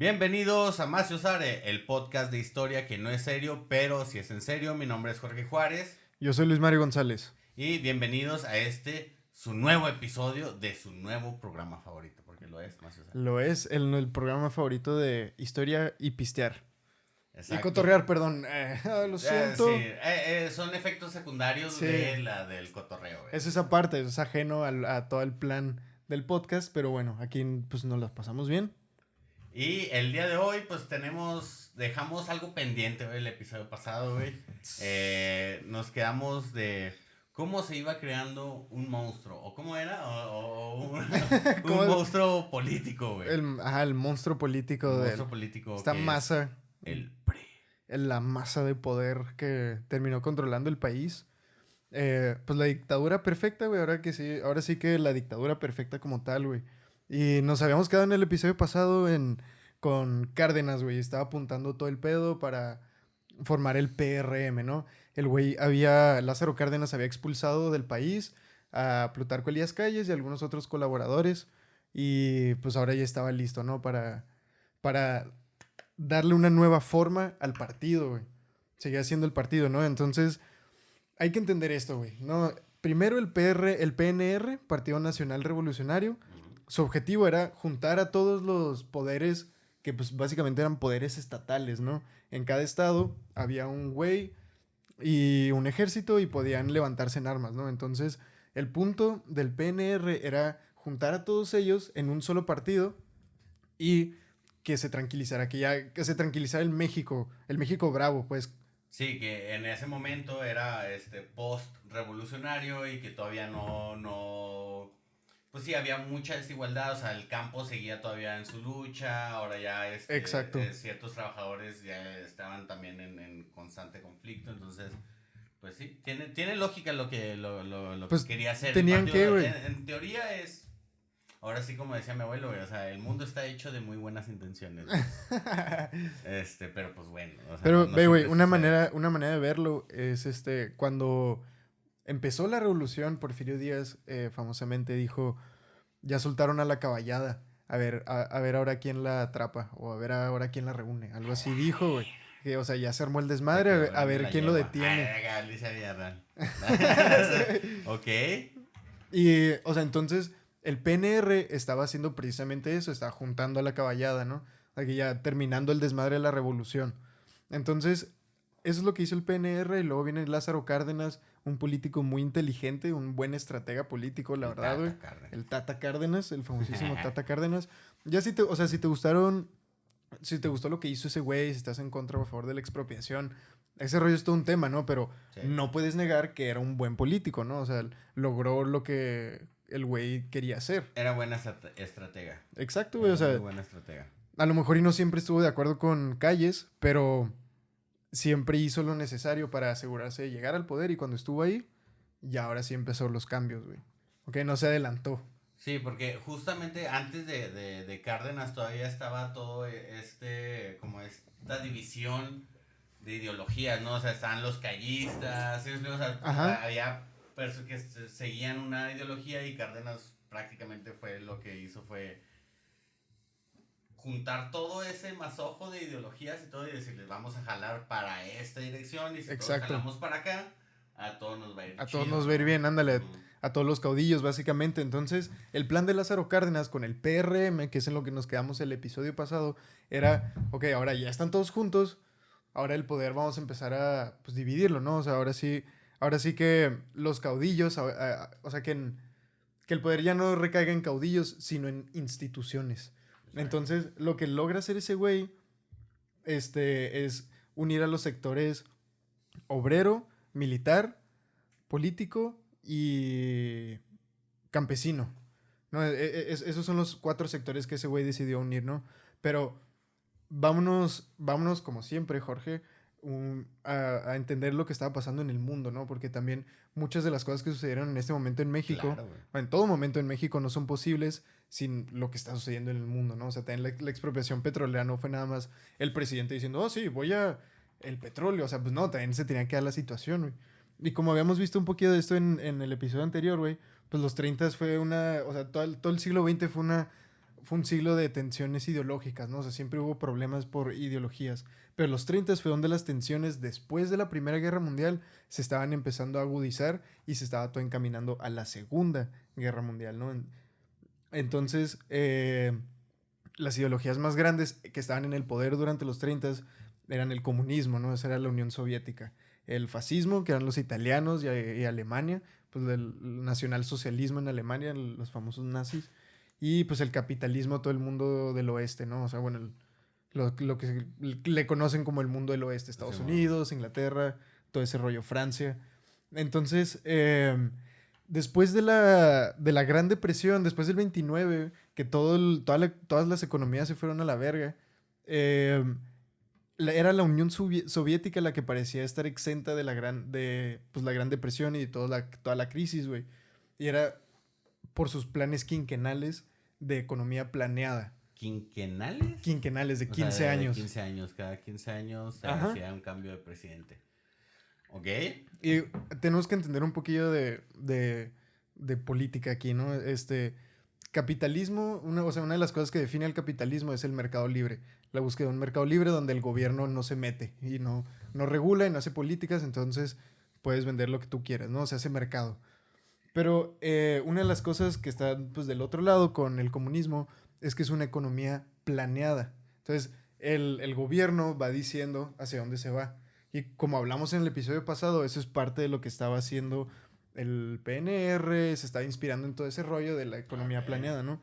Bienvenidos a Más Usare, el podcast de historia que no es serio, pero sí es en serio. Mi nombre es Jorge Juárez. Yo soy Luis Mario González. Y bienvenidos a su nuevo episodio de su nuevo programa favorito, porque lo es Más Usare. Lo es el programa favorito de historia y pistear. Exacto. Y cotorrear, perdón. Lo siento. Sí, son efectos secundarios del cotorreo. Es esa parte, es ajeno a todo el plan del podcast, pero bueno, aquí pues nos las pasamos bien. Y el día de hoy, pues dejamos algo pendiente, güey, el episodio pasado, güey. Nos quedamos de cómo se iba creando un monstruo, o cómo era, un monstruo político, güey. El monstruo político. Monstruo político. Esta masa. El PRI. La masa de poder que terminó controlando el país. Pues la dictadura perfecta, güey. Ahora sí que la dictadura perfecta como tal, güey. Y nos habíamos quedado en el episodio pasado con Cárdenas, güey. Estaba apuntando todo el pedo para formar el PRM, ¿no? Lázaro Cárdenas había expulsado del país a Plutarco Elías Calles y algunos otros colaboradores. Y pues ahora ya estaba listo, ¿no? Para darle una nueva forma al partido, güey. Seguía siendo el partido, ¿no? Entonces, hay que entender esto, güey, ¿no? Primero el PNR, Partido Nacional Revolucionario. Su objetivo era juntar a todos los poderes que pues básicamente eran poderes estatales, ¿no? En cada estado había un güey y un ejército y podían levantarse en armas, ¿no? Entonces, el punto del PNR era juntar a todos ellos en un solo partido y que se tranquilizara, que se tranquilizara el México bravo, pues. Sí, que en ese momento era post-revolucionario y que todavía no pues sí, había mucha desigualdad, o sea, el campo seguía todavía en su lucha, ahora ya Exacto. Ciertos trabajadores ya estaban también en constante conflicto, entonces, pues sí, tiene lógica lo que pues quería hacer. Tenían que, güey. En teoría ahora sí, como decía mi abuelo, güey, o sea, el mundo está hecho de muy buenas intenciones, güey. Pero pues bueno. O sea, pero, ve, güey, una manera de verlo es cuando empezó la revolución, Porfirio Díaz famosamente dijo, ya soltaron a la caballada, a ver ahora quién la atrapa, o a ver ahora quién la reúne, algo así dijo, güey. Que, o sea, ya se armó el desmadre, a ver quién lo detiene. Ok. Y, o sea, entonces, el PNR estaba haciendo precisamente eso, estaba juntando a la caballada, ¿no? Aquí ya terminando el desmadre de la revolución. Entonces, eso es lo que hizo el PNR y luego viene Lázaro Cárdenas, un político muy inteligente, un buen estratega político, la verdad, güey. El Tata Cárdenas, el famosísimo Tata Cárdenas. Ya si te gustó lo que hizo ese güey, si estás en contra o a favor de la expropiación, ese rollo es todo un tema, ¿no? Pero sí, no puedes negar que era un buen político, ¿no? O sea, logró lo que el güey quería hacer. Era buena estratega. Exacto, güey, o sea, muy buena estratega. A lo mejor y no siempre estuvo de acuerdo con Calles, pero siempre hizo lo necesario para asegurarse de llegar al poder y cuando estuvo ahí, ya ahora sí empezó los cambios, güey. Ok, no se adelantó. Sí, porque justamente antes de Cárdenas todavía estaba todo como esta división de ideologías, ¿no? O sea, estaban los callistas, ¿sí? O sea, había personas que seguían una ideología y Cárdenas prácticamente lo que hizo fue juntar todo ese mazojo de ideologías y todo y decirles, vamos a jalar para esta dirección y si todos jalamos para acá, a todos nos va a ir chido. A todos nos va a ir bien, ándale. A todos los caudillos, básicamente. Entonces, el plan de Lázaro Cárdenas con el PRM, que es en lo que nos quedamos el episodio pasado, era, ok, ahora ya están todos juntos, ahora el poder vamos a empezar a pues, dividirlo, ¿no? O sea, ahora sí que los caudillos, o sea, que el poder ya no recaiga en caudillos, sino en instituciones. Entonces, lo que logra hacer ese güey es unir a los sectores obrero, militar, político y campesino, ¿no? Esos son los 4 sectores que ese güey decidió unir, ¿no? Pero vámonos como siempre, Jorge, a entender lo que estaba pasando en el mundo, ¿no? Porque también muchas de las cosas que sucedieron en este momento en México, claro, en todo momento en México, no son posibles sin lo que está sucediendo en el mundo, ¿no? O sea, también la expropiación petrolera no fue nada más el presidente diciendo, oh, sí, voy a el petróleo. O sea, pues no, también se tenía que dar la situación, güey. Y como habíamos visto un poquito de esto en el episodio anterior, güey, pues los 30 fue o sea, todo el siglo XX fue fue un siglo de tensiones ideológicas, ¿no? O sea, siempre hubo problemas por ideologías. Pero los 30 fue donde las tensiones después de la Primera Guerra Mundial se estaban empezando a agudizar y se estaba todo encaminando a la Segunda Guerra Mundial, ¿no? Entonces, las ideologías más grandes que estaban en el poder durante los 30 eran el comunismo, ¿no? Esa era la Unión Soviética. El fascismo, que eran los italianos y Alemania, pues el nacionalsocialismo en Alemania, los famosos nazis, y pues el capitalismo, todo el mundo del oeste, ¿no? O sea, bueno, lo que le conocen como el mundo del oeste, Estados Sí, Unidos, Inglaterra, todo ese rollo, Francia. Entonces, después de la Gran Depresión, después del 29, que todas las economías se fueron a la verga, eh, era la Unión Soviética la que parecía estar exenta de pues, la Gran Depresión y de toda la crisis, güey. Y era por sus planes quinquenales de economía planeada. ¿Quinquenales? Quinquenales de 15 O sea, años. 15 años. Cada 15 años se Ajá. hacía un cambio de presidente. ¿Ok? Y tenemos que entender un poquillo de política aquí, ¿no? Capitalismo, o sea, una de las cosas que define el capitalismo es el mercado libre. La búsqueda de un mercado libre donde el gobierno no se mete y no regula y no hace políticas, entonces puedes vender lo que tú quieras, ¿no? O sea, hace mercado. Pero una de las cosas que está pues, del otro lado con el comunismo es que es una economía planeada. Entonces, el gobierno va diciendo hacia dónde se va. Y como hablamos en el episodio pasado, eso es parte de lo que estaba haciendo el PNR, se estaba inspirando en todo ese rollo de la economía planeada, ¿no?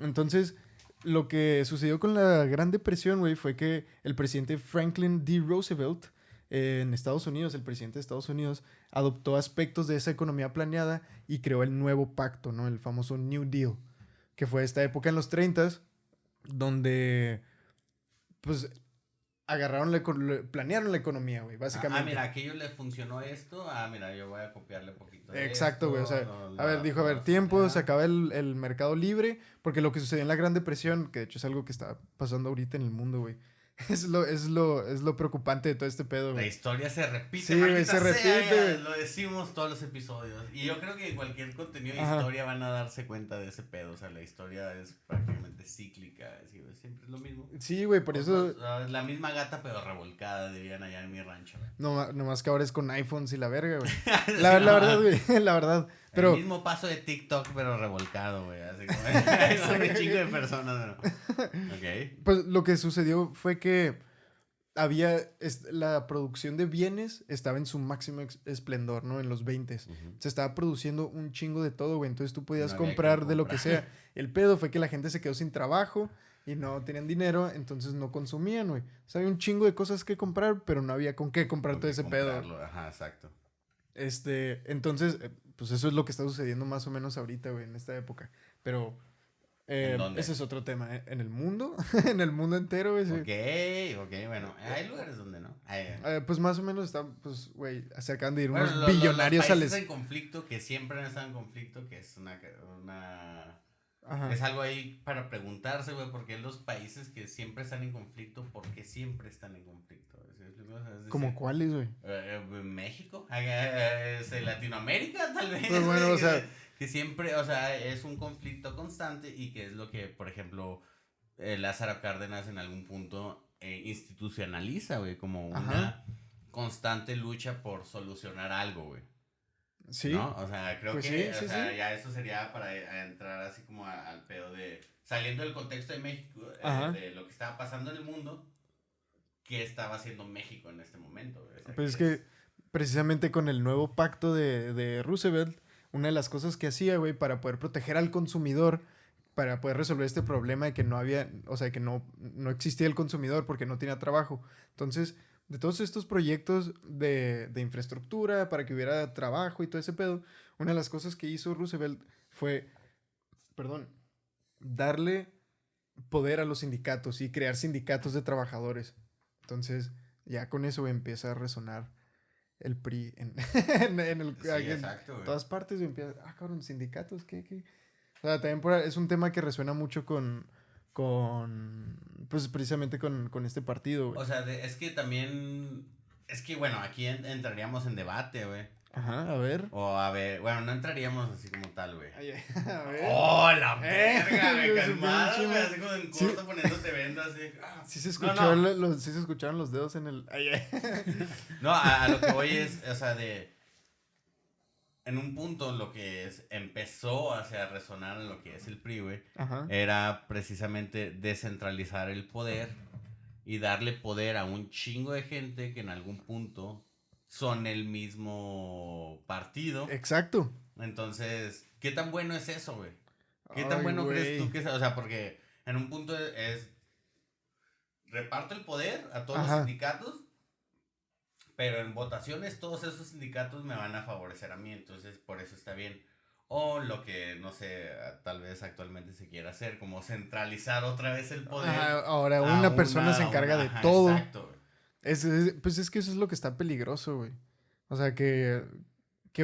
Entonces, lo que sucedió con la Gran Depresión, güey, fue que el presidente Franklin D. Roosevelt en Estados Unidos, el presidente de Estados Unidos, adoptó aspectos de esa economía planeada y creó el nuevo pacto, ¿no? El famoso New Deal, que fue esta época en los 30 donde, pues, planearon la economía, güey, básicamente. Mira, a aquello le funcionó esto. Mira, yo voy a copiarle un poquito de Exacto, güey, o sea, esto, a ver, dijo, a ver, tiempo, se acaba el mercado libre, porque lo que sucedió en la Gran Depresión, que de hecho es algo que está pasando ahorita en el mundo, güey, es lo preocupante de todo este pedo, La güey. historia se repite, Sí, güey, se repite, güey. lo decimos todos los episodios. Y yo creo que en cualquier contenido de Ajá. historia van a darse cuenta de ese pedo. O sea, la historia es prácticamente cíclica. Así, güey, siempre es lo mismo. Sí, güey, por eso, La misma gata, pero revolcada, dirían allá en mi rancho. no más que ahora es con iPhones y la verga, güey. Sí, La verdad, no, güey, la verdad. Pero, el mismo paso de TikTok, pero revolcado, güey. Así como. Son un chingo de personas, ¿no? Ok. pues lo que sucedió fue que la producción de bienes estaba en su máximo esplendor, ¿no? En los 20. Se estaba produciendo un chingo de todo, güey. Entonces tú podías No había comprar que de lo que comprar. sea. El pedo fue que la gente se quedó sin trabajo y no tenían dinero, entonces no consumían, güey. O sea, había un chingo de cosas que comprar, pero no había con qué comprar todo ese pedo. Ajá, exacto. Entonces, pues eso es lo que está sucediendo más o menos ahorita, güey, en esta época. Pero ¿En dónde? ese es otro tema. En el mundo, en el mundo entero, güey. Sí. Ok, bueno. Hay lugares donde no. Pues más o menos están, pues, güey, se acaban de ir Bueno, unos billonarios los países en conflicto, que siempre han estado en conflicto, que es Ajá. es algo ahí para preguntarse, güey, porque los países que siempre están en conflicto, ¿por qué siempre están en conflicto? Es decir, ¿Como cuáles, güey? México, Latinoamérica, tal vez. Pues bueno, o sea, que siempre, o sea, es un conflicto constante y que es lo que, por ejemplo, Lázaro Cárdenas en algún punto institucionaliza, güey, como una Ajá. constante lucha por solucionar algo, güey. sí. ¿No? O sea, creo Pues que, sí, sí, o sea, sí. ya eso sería para entrar así como al pedo de, saliendo del contexto de México, Ajá. de lo que estaba pasando en el mundo, ¿qué estaba haciendo México en este momento, güey? O sea, Pues es que precisamente con el nuevo pacto de Roosevelt, una de las cosas que hacía, güey, para poder proteger al consumidor, para poder resolver este problema de que no había, o sea, que no existía el consumidor porque no tenía trabajo. Entonces, de todos estos proyectos de infraestructura para que hubiera trabajo y todo ese pedo, una de las cosas que hizo Roosevelt fue, perdón, darle poder a los sindicatos y crear sindicatos de trabajadores. Entonces, ya con eso empieza a resonar el PRI Sí, exacto, en güey. todas partes. Empieza, cabrón, sindicatos, ¿qué? O sea, también es un tema que resuena mucho pues precisamente con este partido, güey. O sea, es que también, es que bueno, aquí entraríamos en debate, güey. Ajá, a ver. O a ver, bueno, no entraríamos así como tal, güey. Ay, a ver. ¡Oh, la verga, güey! Su Calmado, pinche güey, así como en corto Sí. poniéndote vendas, así. Sí se No, escucharon, no. sí se escucharon los dedos en el... Ay, ay. No, a lo que voy es, o sea, en un punto lo que empezó a resonar en lo que es el PRI, güey, Ajá. era precisamente descentralizar el poder y darle poder a un chingo de gente que en algún punto son el mismo partido. Exacto. Entonces, ¿qué tan bueno es eso, güey? ¿Qué tan Ay, bueno crees güey. tú que es? O sea, porque en un punto es reparto el poder a todos los Ajá. sindicatos, pero en votaciones todos esos sindicatos me van a favorecer a mí, entonces por eso está bien. O lo que, no sé, tal vez actualmente se quiera hacer, como centralizar otra vez el poder. Ahora una persona se encarga de ajá, todo. Exacto, güey. Pues es que eso es lo que está peligroso, güey. O sea, que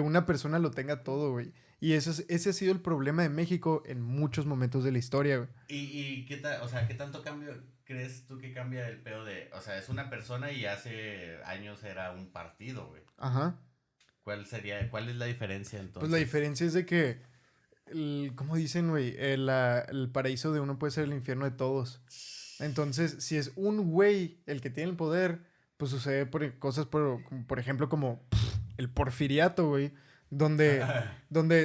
una persona lo tenga todo, güey. Y ese ha sido el problema de México en muchos momentos de la historia, güey. ¿Y qué o sea, qué tanto cambio crees tú que cambia el pedo de, o sea, es una persona y hace años era un partido, güey? Ajá. ¿Cuál es la diferencia entonces? Pues la diferencia es de que, ¿cómo dicen, güey? El paraíso de uno puede ser el infierno de todos. Entonces, si es un güey el que tiene el poder, pues sucede cosas, por ejemplo, como el porfiriato, güey, donde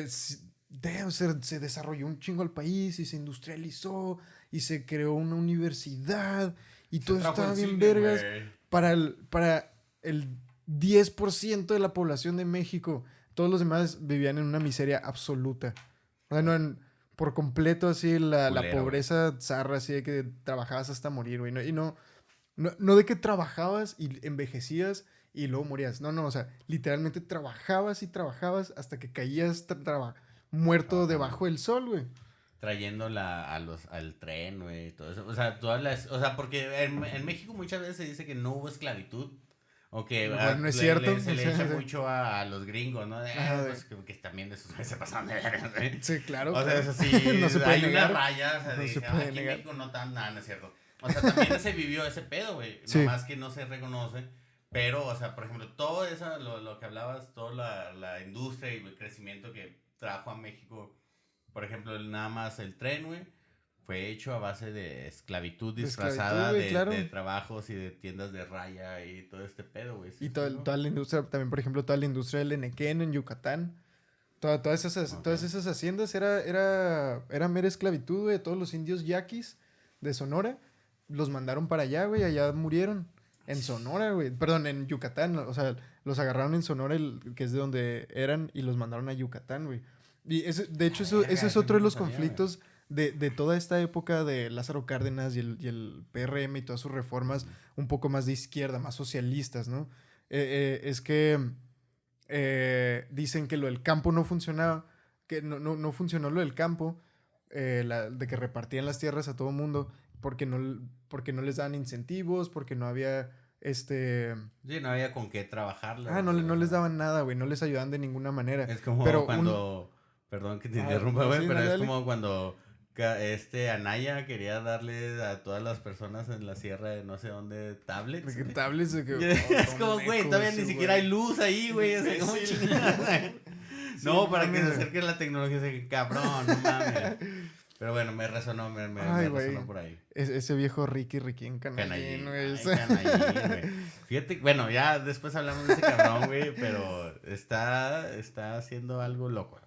se desarrolló un chingo el país y se industrializó y se creó una universidad y todo estaba bien vergas para el 10% de la población de México. Todos los demás vivían en una miseria absoluta. O sea, por completo así la Culero, pobreza zarra, así de que trabajabas hasta morir, güey. No de que trabajabas y envejecías y luego morías. No, o sea, literalmente trabajabas y trabajabas hasta que caías muerto debajo del sol, güey. Trayéndola al tren, güey, todo eso. O sea, porque en México muchas veces se dice que no hubo esclavitud. O que Bueno, no es cierto. se le O sea, echa mucho a los gringos, ¿no? Pues, que también de esos se pasaban de verga, güey. Sí, claro. O sea, claro. eso sí, No se puede hay negar. una raya, o sea, No se dije, puede aquí en negar. México no tan, nada, no es cierto. O sea, también se vivió ese pedo, güey. Sí. Nomás que no se reconoce. Pero, o sea, por ejemplo, todo eso, lo que hablabas, toda la industria y el crecimiento que trajo a México, por ejemplo, nada más el tren, güey, fue hecho a base de esclavitud De disfrazada esclavitud, güey, claro. de trabajos y de tiendas de raya y todo este pedo, güey. ¿Sí Y me explico? toda la industria, también, por ejemplo, toda la industria del enequén en Yucatán. Todas esas haciendas era mera esclavitud, güey. Todos los indios yaquis de Sonora los mandaron para allá, güey. Allá murieron. En Sonora, güey. Perdón, en Yucatán. O sea, los agarraron en Sonora, que es de donde eran, y los mandaron a Yucatán, güey. Y de hecho, eso es otro de los conflictos de toda esta época de Lázaro Cárdenas y el PRM y todas sus reformas un poco más de izquierda, más socialistas, ¿no? Es que dicen que lo del campo no funcionaba, que no funcionó lo del campo, de que repartían las tierras a todo mundo, porque no les daban incentivos, porque no había, Sí, no había con qué trabajarla. no les daban nada, güey, no les ayudaban de ninguna manera. Es como Pero cuando, perdón que te interrumpa, güey, sí, pero dale, es dale. como cuando Anaya quería darle a todas las personas en la sierra de no sé dónde tablets. De que güey. tablets, de que, Es como, güey, todavía ni siquiera hay luz ahí, güey. O sea, ¿cómo Sí. chingada? Sí, No, para que se mames. acerque la tecnología, ese cabrón, no mames. Pero bueno, me resonó, me Ay, güey. resonó por ahí. Ese viejo Ricky en Canallín, Canallín, güey. ay, Canallín, güey. Fíjate, bueno, ya después hablamos de ese cabrón, güey, pero está haciendo algo loco.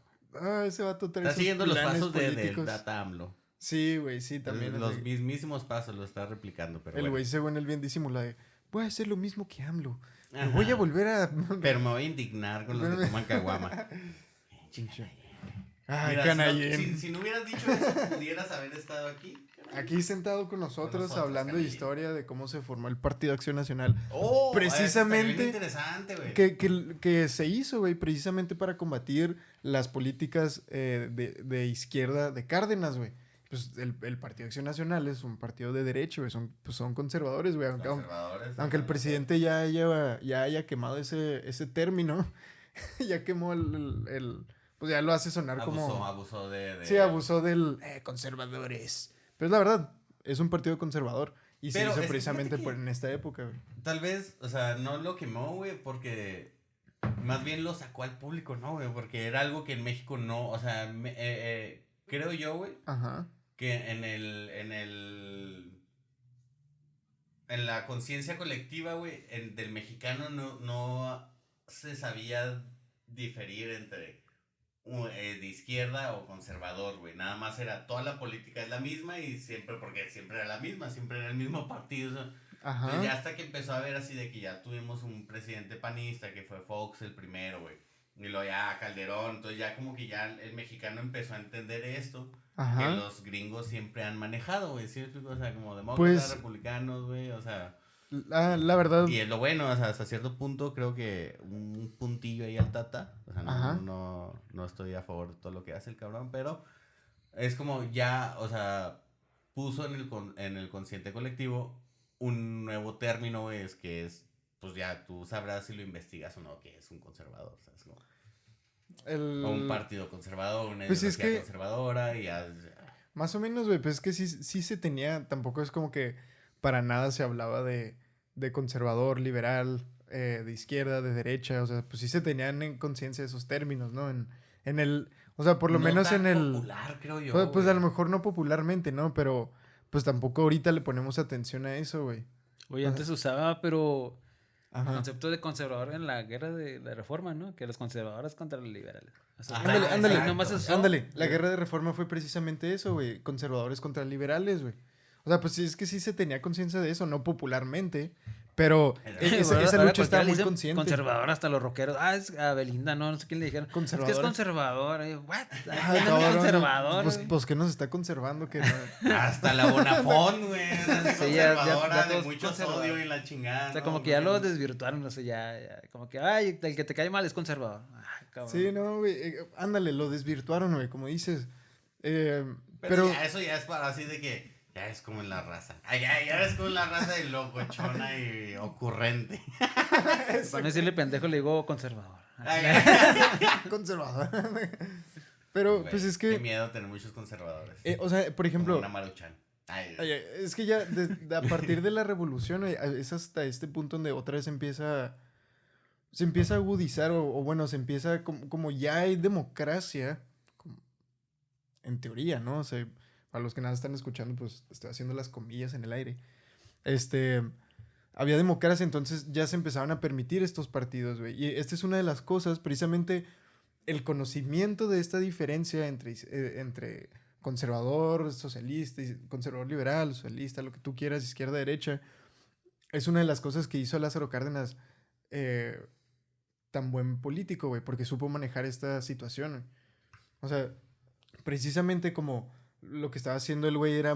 Ese vato trae Está sus siguiendo los planes pasos de políticos. Data AMLO. Sí, güey, sí, también. Los así. mismísimos pasos los está replicando, pero El bueno. güey, según él, bien disimula de, voy a hacer lo mismo que AMLO. Me Ajá. voy a volver a... Pero me voy a indignar con los que toman caguama. Ay, Mira, Canallín. si no hubieras dicho eso, pudieras haber estado aquí. Aquí sentado con nosotros, hablando de Canallín. historia, de cómo se formó el Partido Acción Nacional. Oh, Precisamente está bien interesante, güey. Que se hizo, güey, precisamente para combatir las políticas de izquierda de Cárdenas, güey. Pues el Partido Acción Nacional es un partido de derecho, güey. Son conservadores, güey. Conservadores. Aunque el presidente ya haya quemado ese término, ya quemó pues ya lo hace sonar como... Abusó de... Sí, abusó del conservadores. Pero es la verdad, es un partido conservador. Y se Pero hizo es que precisamente fíjate que- en esta época, güey. Tal vez, o sea, no lo quemó, güey, porque más bien lo sacó al público, ¿no, güey? Porque era algo que en México no, o sea, creo yo, güey, Ajá. que en la conciencia colectiva, güey, del mexicano no se sabía diferir entre de izquierda o conservador, güey. Nada más era, toda la política es la misma y siempre, porque siempre era la misma, siempre era el mismo partido. Entonces ya Ajá. hasta que empezó a ver así de que ya tuvimos un presidente panista, que fue Fox el primero, güey. Y luego ya Calderón, entonces ya como que ya el mexicano empezó a entender esto que Ajá. los gringos siempre han manejado, güey, ¿sí? O sea, como demócratas, Pues republicanos, güey, o sea... la verdad, Y es lo bueno, o sea, hasta cierto punto creo que un puntillo ahí al Tata, o sea, ajá. no estoy a favor de todo lo que hace el cabrón, pero es como ya, o sea, puso en el consciente colectivo un nuevo término, güey, es que es, pues ya tú sabrás si lo investigas o no, que es un conservador, ¿sabes? Como, o un El... partido conservador, una Pues es ideología que, conservadora y ya... más o menos, güey, pues es que sí se tenía, tampoco es como que para nada se hablaba de conservador, liberal, de izquierda, de derecha, o sea, pues sí se tenían en conciencia esos términos, ¿no? En el, o sea, por lo No menos en tan el, popular, creo yo, pues a lo güey. mejor no popularmente, ¿no? Pero pues tampoco ahorita le ponemos atención a eso, güey. Oye, O sea, antes usaba, pero el ajá. concepto de conservador en la guerra de la reforma, ¿no? Que los conservadores contra los liberales. O sea, Ándale, Ajá, ándale, ahí nomás se exacto. usó. ándale. La guerra de reforma fue precisamente eso, güey. Conservadores contra liberales, güey. O sea, pues sí, es que sí se tenía conciencia de eso, no popularmente, pero Ahora, esa ahora lucha cualquiera estaba le muy dice consciente. conservador hasta los rockeros. Ah, es a Belinda, no sé quién le dijeron. Es que es Conservadora. conservador. What? Ah, ¿Quién es cabrón, conservador? pues, güey? pues ¿qué nos está conservando? Que no? Hasta la Bonafón, güey. Es así Sí, ya conservadora de todos mucho conservadores. sodio y la chingada. O sea, ¿no? como que ya lo desvirtuaron, no sé, ya, como que, ay, el que te cae mal es conservador. Ay, cabrón. Sí, no, güey. Ándale, lo desvirtuaron, güey, como dices. Pero Pero, ya, eso ya es para así de que ya es como en la raza. Ay, ya es como en la raza de locochona y ocurrente. Para no decirle pendejo, le digo conservador. Ay, ay. conservador. Pero, Güey, pues es qué que, miedo tener muchos conservadores. o sea, por Como ejemplo, una Maruchan. Ay, ay, es que ya a partir de la revolución es hasta este punto donde otra vez se empieza a agudizar o bueno, se empieza como ya hay democracia, como- en teoría, ¿no? O sea, para los que nada están escuchando, pues estoy haciendo las comillas en el aire. Este, había democracia, entonces ya se empezaban a permitir estos partidos, güey. Y esta es una de las cosas, precisamente el conocimiento de esta diferencia entre conservador, socialista, conservador liberal, socialista, lo que tú quieras, izquierda, derecha, es una de las cosas que hizo Lázaro Cárdenas eh, tan buen político, güey, porque supo manejar esta situación, güey. O sea, precisamente como lo que estaba haciendo el güey era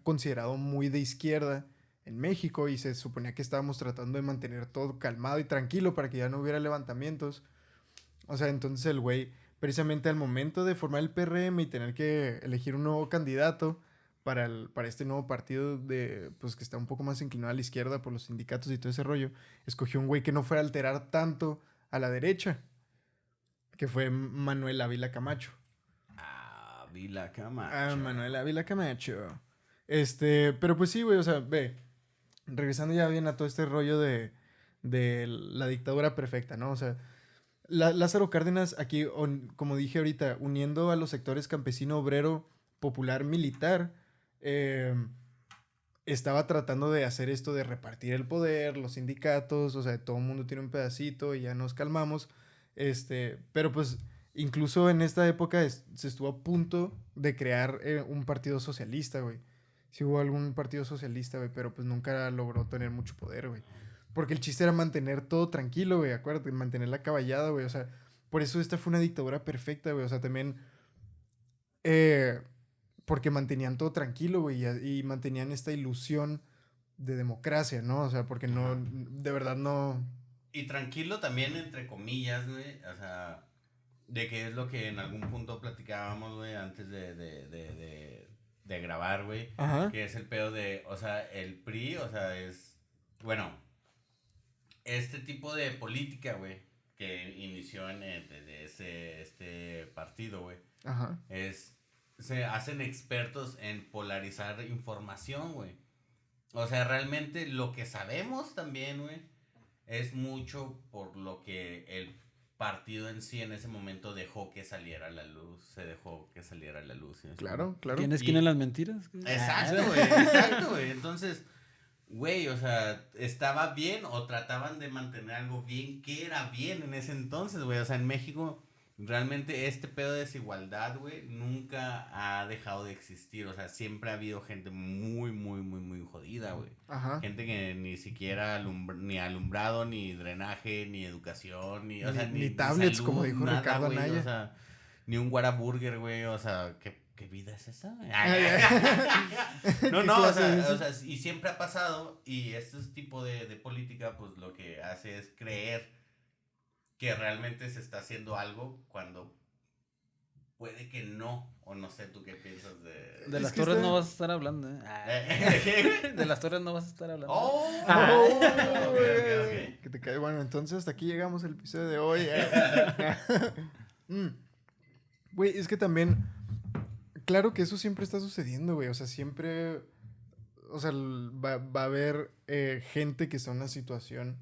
considerado muy de izquierda en México y se suponía que estábamos tratando de mantener todo calmado y tranquilo para que ya no hubiera levantamientos. O sea, entonces el güey, precisamente al momento de formar el PRM y tener que elegir un nuevo candidato para este nuevo partido pues que está un poco más inclinado a la izquierda por los sindicatos y todo ese rollo, escogió un güey que no fuera a alterar tanto a la derecha, que fue Manuel Ávila Camacho. Vila Camacho. Manuel Ávila Camacho. Pero pues sí, güey, o sea, ve, regresando ya bien a todo este rollo de la dictadura perfecta, ¿no? O sea, Lázaro Cárdenas aquí, como dije ahorita, uniendo a los sectores campesino, obrero, popular, militar, estaba tratando de hacer esto de repartir el poder, los sindicatos, o sea, todo el mundo tiene un pedacito y ya nos calmamos. Pero pues incluso en esta época se estuvo a punto de crear un partido socialista, güey. Sí hubo algún partido socialista, güey, pero pues nunca logró tener mucho poder, güey. Porque el chiste era mantener todo tranquilo, güey, acuérdate, mantener la caballada, güey. O sea, por eso esta fue una dictadura perfecta, güey. O sea, también eh, porque mantenían todo tranquilo, güey, y mantenían esta ilusión de democracia, ¿no? O sea, porque no, Ajá. de verdad no... Y tranquilo también, entre comillas, güey. O sea, de que es lo que en algún punto platicábamos, güey, antes de grabar, güey. Ajá. Que es el pedo de, o sea, el PRI, o sea, es, bueno, este tipo de política, güey, que inició desde este partido, güey, Ajá. se hacen expertos en polarizar información, güey. O sea, realmente lo que sabemos también, güey, es mucho por lo que el partido en sí en ese momento dejó que saliera a la luz, se dejó que saliera a la luz. En ese Claro, momento. claro. ¿Quién es Y- quién en las mentiras? Exacto, güey, exacto, güey. Entonces, güey, o sea, ¿estaba bien o trataban de mantener algo bien? ¿Qué era bien en ese entonces, güey? O sea, en México, realmente este pedo de desigualdad, güey, nunca ha dejado de existir. O sea, siempre ha habido gente muy, muy, muy, muy jodida, güey. Ajá. Gente que ni siquiera ni alumbrado, ni drenaje, ni educación, ni, o Ni- sea, ni tablets, como dijo nada, Ricardo güey, Anaya. o sea, ni un Whataburger, güey, o sea, ¿qué vida es esa? güey? No, ¿Qué no, o clase sea, es? o sea, y siempre ha pasado, y este tipo de política, pues lo que hace es creer que realmente se está haciendo algo cuando puede que no, o no sé, ¿tú qué piensas de...? De Es las que torres está- no vas a estar hablando, ¿eh? ¿De qué, güey? De las torres no vas a estar hablando. ¡Oh! Oh, Ok, ok. que te cae. Bueno, entonces hasta aquí llegamos el episodio de hoy. Mm. Güey, es que también, claro que eso siempre está sucediendo, güey. O sea, siempre, o sea, va a haber gente que está en una situación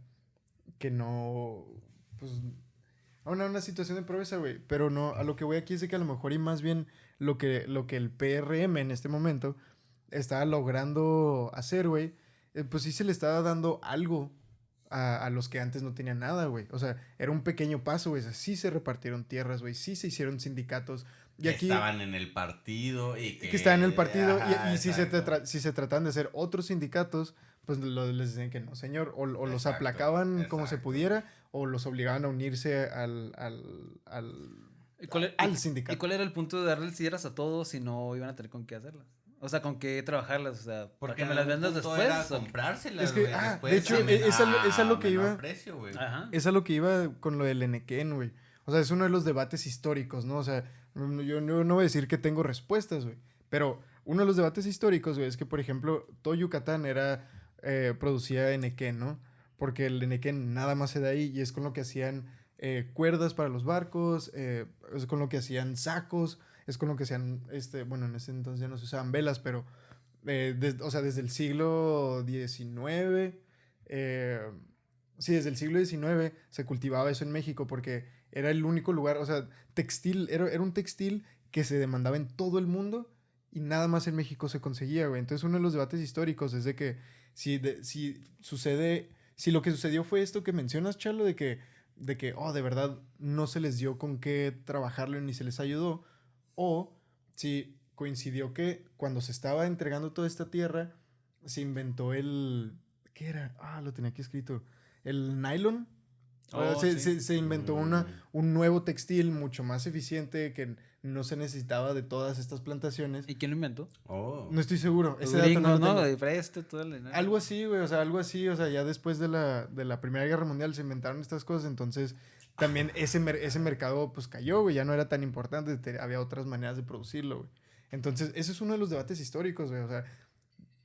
que no, pues, una situación de pobreza, güey. Pero no, a lo que voy aquí es de que a lo mejor y más bien lo que el PRM en este momento estaba logrando hacer, güey, pues sí se le estaba dando algo a los que antes no tenían nada, güey. O sea, era un pequeño paso, güey. O sea, sí se repartieron tierras, güey. Sí se hicieron sindicatos. Y Que aquí... estaban en el partido y que estaban en el partido Ajá, y si exacto. si se tratan de hacer otros sindicatos, pues les decían que no, señor. O los Exacto, aplacaban como se exacto. pudiera o los obligaban a unirse ¿Y cuál, al y sindicato. cuál era el punto de darles tierras a todos si no iban a tener con qué hacerlas? O sea, con qué trabajarlas, o sea, ¿para Porque que me las en algún vendas punto después? era ¿O qué? comprárselas, Es que, güey, después de hecho, a es a lo que menor iba. precio, güey. Ajá. Es a lo que iba con lo del Enequén, güey. O sea, es uno de los debates históricos, ¿no? O sea, yo no voy a decir que tengo respuestas, güey. Pero uno de los debates históricos, güey, es que, por ejemplo, todo Yucatán producía Enequén, ¿no? Porque el Enequén nada más se da ahí y es con lo que hacían cuerdas para los barcos, es con lo que hacían sacos, es con lo que hacían, bueno, en ese entonces ya no se usaban velas, pero, o sea, desde el siglo XIX, sí, desde el siglo XIX se cultivaba eso en México porque era el único lugar, o sea, textil, era un textil que se demandaba en todo el mundo y nada más en México se conseguía, güey. Entonces uno de los debates históricos es de que si sucede, si lo que sucedió fue esto que mencionas, Charlo, oh, de verdad no se les dio con qué trabajarlo ni se les ayudó, o si coincidió que cuando se estaba entregando toda esta tierra, se inventó ¿qué era? Ah, lo tenía aquí escrito. El nylon. Oh, sí. Se inventó un nuevo textil mucho más eficiente que no se necesitaba de todas estas plantaciones. ¿Y quién lo inventó? Oh. No estoy seguro. Los Ese dato gringos, no lo ¿no? tengo. De Presto, todo el... Algo así, güey, o sea, algo así, o sea, ya después de la Primera Guerra Mundial se inventaron estas cosas, entonces también ese mercado pues cayó, güey, ya no era tan importante, había otras maneras de producirlo, güey. Entonces, ese es uno de los debates históricos, güey, o sea,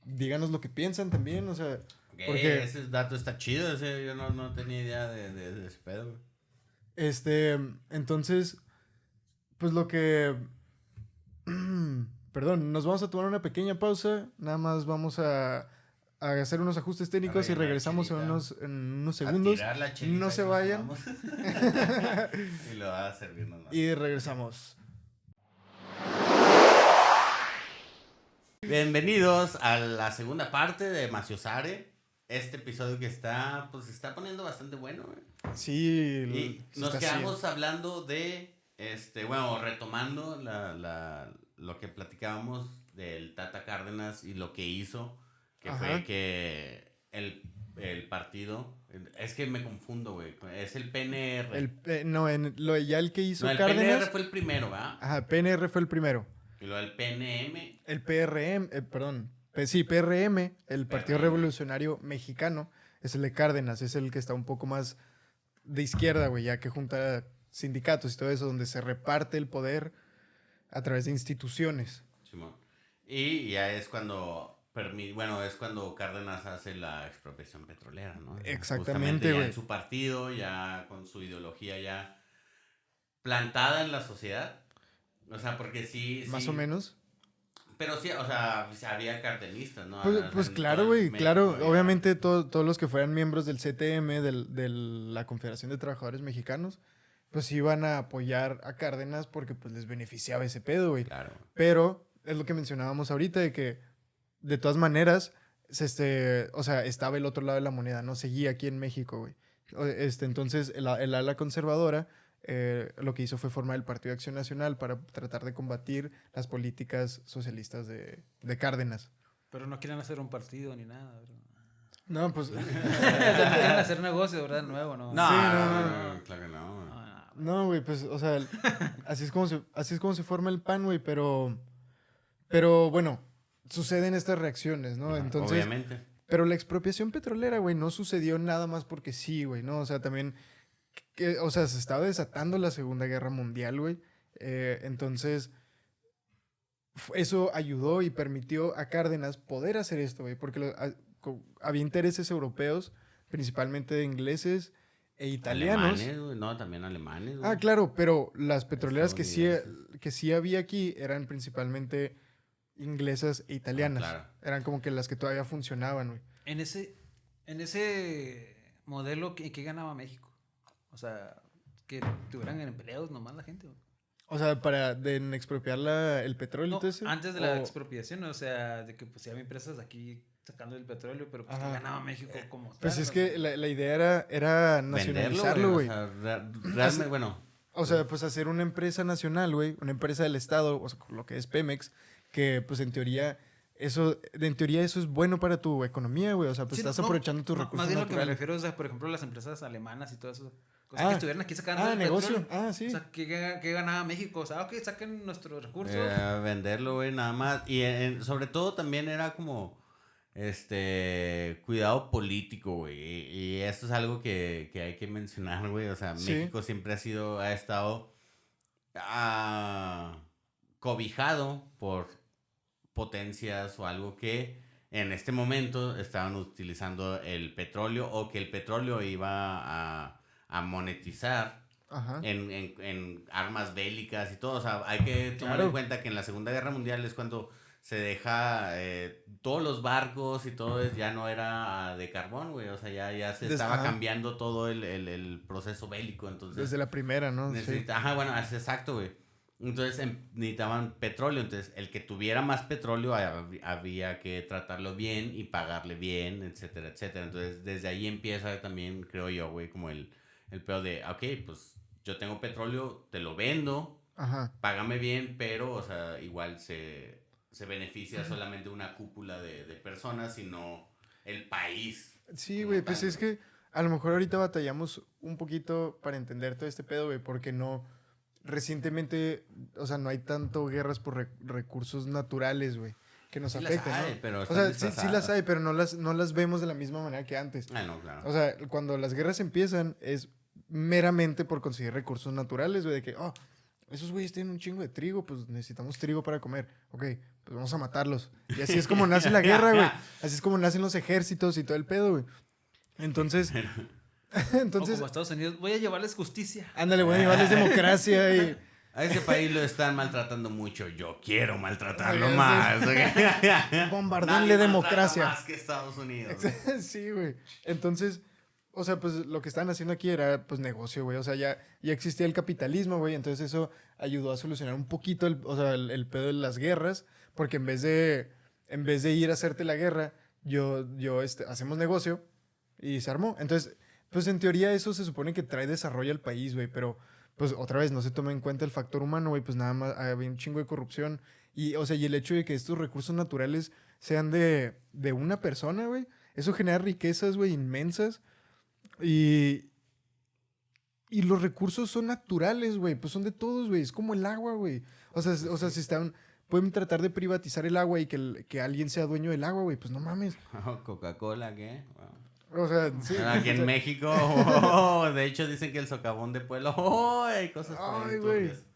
díganos lo que piensan también, o sea, Ok, porque, ese dato está chido, ese, yo no tenía idea de ese pedo, güey. entonces, pues lo que... Perdón, nos vamos a tomar una pequeña pausa, nada más vamos a hacer unos ajustes técnicos y rellenar regresamos chelita. en unos A segundos. tirar la chelita No y se nos vayan. vamos. Y lo va a servir nomás. Y regresamos. Bienvenidos a la segunda parte de Maciosare. Este episodio que pues se está poniendo bastante bueno, güey. Sí, Y se nos está quedamos hablando de, bueno, retomando lo que platicábamos del Tata Cárdenas y lo que hizo, que Ajá. fue que el partido, es que me confundo, güey, es el PNR. ya el que hizo No, el Cárdenas. PNR fue el primero, ¿verdad? Ajá, PNR fue el primero. Y lo del PNM, El PRM, perdón. Sí, PRM, el Partido PRM. Revolucionario Mexicano, es el de Cárdenas, es el que está un poco más de izquierda, güey, ya que junta sindicatos y todo eso, donde se reparte el poder a través de instituciones. Simón. Y ya es cuando, es cuando Cárdenas hace la expropiación petrolera, ¿no? Exactamente, Justamente ya güey. en su partido, ya con su ideología ya plantada en la sociedad. O sea, porque sí. Más o menos. Pero sí, o sea, había cartelistas, ¿no? Pues, O sea, pues en claro, todo güey, México claro. había- Obviamente todos los que fueran miembros del CTM, de la Confederación de Trabajadores Mexicanos, pues iban a apoyar a Cárdenas porque pues les beneficiaba ese pedo, güey. Claro. Pero es lo que mencionábamos ahorita de que de todas maneras, o sea, estaba el otro lado de la moneda, no seguía aquí en México, güey. Entonces, el ala conservadora lo que hizo fue formar el Partido de Acción Nacional para tratar de combatir las políticas socialistas de Cárdenas. Pero no quieren hacer un partido ni nada, bro. No, pues... O sea, no quieren hacer negocio, ¿verdad? Nuevo, ¿no? No, Sí, no, claro que no. Güey. No, güey, pues, o sea, así es como se forma el PAN, güey, pero bueno, suceden estas reacciones, ¿no? Entonces, Obviamente. pero la expropiación petrolera, güey, no sucedió nada más porque sí, güey, ¿no? O sea, también, o sea, se estaba desatando la Segunda Guerra Mundial, güey. Entonces, eso ayudó y permitió a Cárdenas poder hacer esto, güey, porque había intereses europeos, principalmente de ingleses e italianos. Alemanes, güey. No, también alemanes, güey. Ah, claro, pero las petroleras Estadounidenses. que sí había aquí eran principalmente inglesas e italianas. Claro. Eran como que las que todavía funcionaban, güey. En ese modelo, ¿qué ganaba México? O sea, que tuvieran empleados nomás la gente, güey. O sea, en expropiar el petróleo No, y todo eso. antes de la expropiación, o sea, de que pues había empresas aquí sacando el petróleo, pero pues Ajá. ¿qué ganaba México como Pues tal, es ¿no? que la idea era nacionalizarlo, güey. O sea, realmente, bueno. O sea, pues hacer una empresa nacional, güey, una empresa del Estado, o sea, lo que es Pemex, que pues en teoría eso es bueno para tu economía, güey. O sea, pues Sí, estás no, aprovechando tus más recursos bien lo que me naturales. refiero es, por ejemplo, las empresas alemanas y todas esas cosas que estuvieran aquí sacando el negocio. petróleo. Ah, sí. O sea, ¿qué ganaba México? O sea, ok, saquen nuestros recursos. Venderlo, güey, nada más. Y sobre todo también era como cuidado político, güey. Y esto es algo que hay que mencionar, güey. O sea, Sí. México siempre ha estado cobijado por potencias o algo que en este momento estaban utilizando el petróleo o que el petróleo iba a monetizar Ajá. en armas bélicas y todo. O sea, hay que tomar Claro. en cuenta que en la Segunda Guerra Mundial es cuando se deja todos los barcos y todo ya no era de carbón, güey. O sea, ya se estaba Ajá. cambiando todo el proceso bélico. Entonces, Desde la primera, ¿no? Sí. Ajá, bueno, es exacto, güey. Entonces necesitaban petróleo. Entonces, el que tuviera más petróleo había que tratarlo bien y pagarle bien, etcétera, etcétera. Entonces, desde ahí empieza también, creo yo, güey, como el peor de, ok, pues yo tengo petróleo, te lo vendo, Ajá. págame bien, pero, o sea, igual se beneficia solamente una cúpula de personas, sino el país. Sí, como güey, pues tal, es que a lo mejor ahorita batallamos un poquito para entender todo este pedo, güey, porque recientemente, o sea, no hay tanto guerras por recursos naturales, güey, que nos Sí las afecten, hay, ¿no? pero O sea, están sí las hay, pero no las vemos de la misma manera que antes. Ah, no, claro. O sea, cuando las guerras empiezan es meramente por conseguir recursos naturales, güey, de que, esos güeyes tienen un chingo de trigo, pues necesitamos trigo para comer. Ok, pues vamos a matarlos. Y así es como nace la guerra, güey. Así es como nacen los ejércitos y todo el pedo, güey. Entonces, O como Estados Unidos, voy a llevarles justicia. ándale, voy a llevarles democracia y... A ese país lo están maltratando mucho. Yo quiero maltratarlo Ay, más. Bombardenle Nadie democracia. maltrata más que Estados Unidos. Sí, güey. Entonces, o sea, pues lo que estaban haciendo aquí era, pues, negocio, güey. O sea, ya existía el capitalismo, güey. Entonces eso ayudó a solucionar un poquito el pedo de las guerras. Porque en vez de ir a hacerte la guerra, hacemos negocio y se armó. Entonces, pues en teoría eso se supone que trae desarrollo al país, güey. Pero, pues otra vez, no se toma en cuenta el factor humano, güey. Pues nada más había un chingo de corrupción. Y, o sea, y el hecho de que estos recursos naturales sean de una persona, güey. Eso genera riquezas, güey, inmensas. Y los recursos son naturales, güey. Pues son de todos, güey. Es como el agua, güey. O sea, si pueden tratar de privatizar el agua y que alguien sea dueño del agua, güey. Pues no mames. Coca-Cola, ¿qué? O sea, sí. Aquí en México, de hecho dicen que el socavón de Pueblo, hay cosas por ahí Ay, güey. turbias.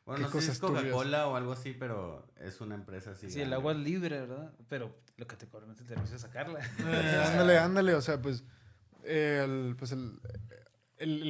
Bueno, ¿Qué no sé si es cosas turbias? Coca-Cola o algo así, pero es una empresa así. Sí, el grande. agua es libre, ¿verdad? Pero lo que te cobran es el servicio de sacarla. Ándale. O sea, pues el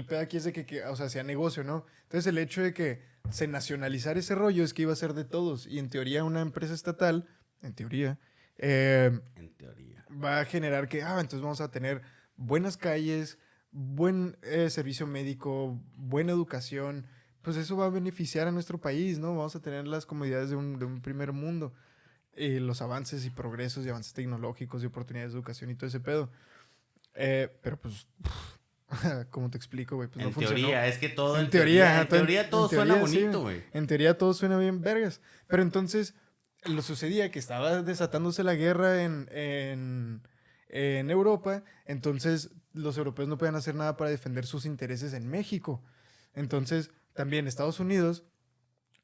pedo aquí es de que, o sea, sea negocio, ¿no? Entonces el hecho de que se nacionalizara ese rollo es que iba a ser de todos. Y en teoría una empresa estatal, en teoría, En teoría. va a generar que, entonces vamos a tener buenas calles, buen servicio médico, buena educación, pues eso va a beneficiar a nuestro país, ¿no? Vamos a tener las comodidades de un primer mundo, los avances y progresos y avances tecnológicos y oportunidades de educación y todo ese pedo. Pero pues, ¿cómo te explico, güey? Pues En no funcionó. teoría, es que todo En teoría, en teoría todo en suena teoría, sí, bonito, güey. en teoría todo suena bien vergas. Pero entonces, lo sucedía que estaba desatándose la guerra en Europa, entonces los europeos no podían hacer nada para defender sus intereses en México. Entonces, también Estados Unidos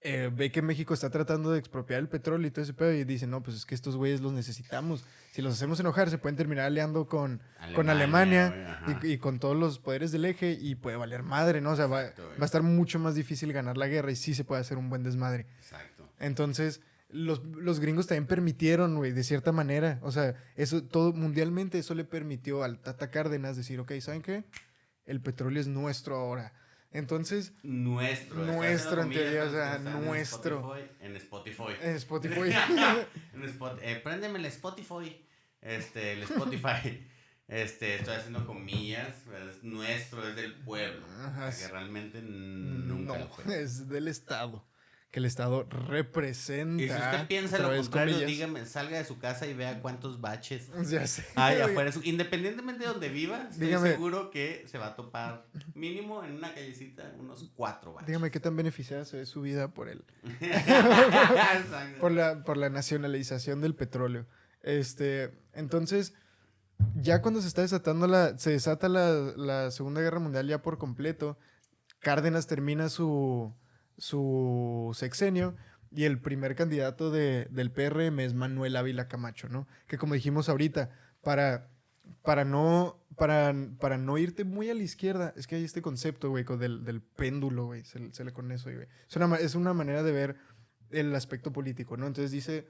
ve que México está tratando de expropiar el petróleo y todo ese pedo y dice, no, pues es que estos güeyes los necesitamos. Si los hacemos enojar, se pueden terminar aliando con Alemania güey, ajá. y con todos los poderes del eje y puede valer madre, ¿no? O sea, Exacto, güey. va a estar mucho más difícil ganar la guerra y sí se puede hacer un buen desmadre. Exacto. Entonces, los gringos también permitieron, güey, de cierta manera. O sea, eso todo mundialmente, eso le permitió al Tata Cárdenas decir, ok, ¿saben qué? El petróleo es nuestro ahora. Entonces, Nuestro en teoría, o sea, está nuestro. En Spotify. En Spotify. Préndeme el Spotify. El Spotify. Estoy haciendo comillas. Es nuestro, es del pueblo. Ajá, O sea, que realmente nunca lo no, fue. es del Estado. Que el Estado representa. Y si usted piensa otra lo vez, contrario, comillas. dígame, salga de su casa y vea cuántos baches Ya sé. hay afuera. Independientemente de donde viva, estoy Dígame. seguro que se va a topar mínimo en una callecita unos 4 baches. Dígame qué tan beneficiada se ve su vida por el, Exacto. por la nacionalización del petróleo. Entonces, ya cuando se desata la Segunda Guerra Mundial ya por completo, Cárdenas termina su sexenio y el primer candidato del PRM es Manuel Ávila Camacho, ¿no? Que como dijimos ahorita, para no irte muy a la izquierda, es que hay este concepto, güey, del péndulo, güey, se le con eso, güey. Es una manera de ver el aspecto político, ¿no? Entonces dice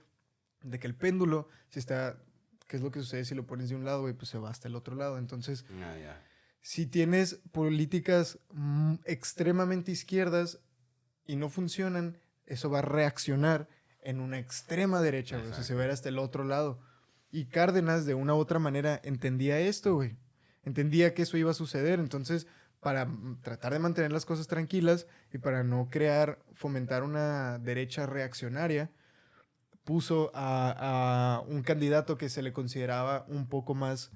de que el péndulo, ¿qué es lo que sucede si lo pones de un lado, güey? Pues se va hasta el otro lado. Entonces, Ya. si tienes políticas extremadamente izquierdas y no funcionan, eso va a reaccionar en una extrema derecha, güey. O sea, se va a ir hasta el otro lado. Y Cárdenas, de una u otra manera, entendía esto, güey. Entendía que eso iba a suceder. Entonces, para tratar de mantener las cosas tranquilas y para no fomentar una derecha reaccionaria, puso a un candidato que se le consideraba un poco más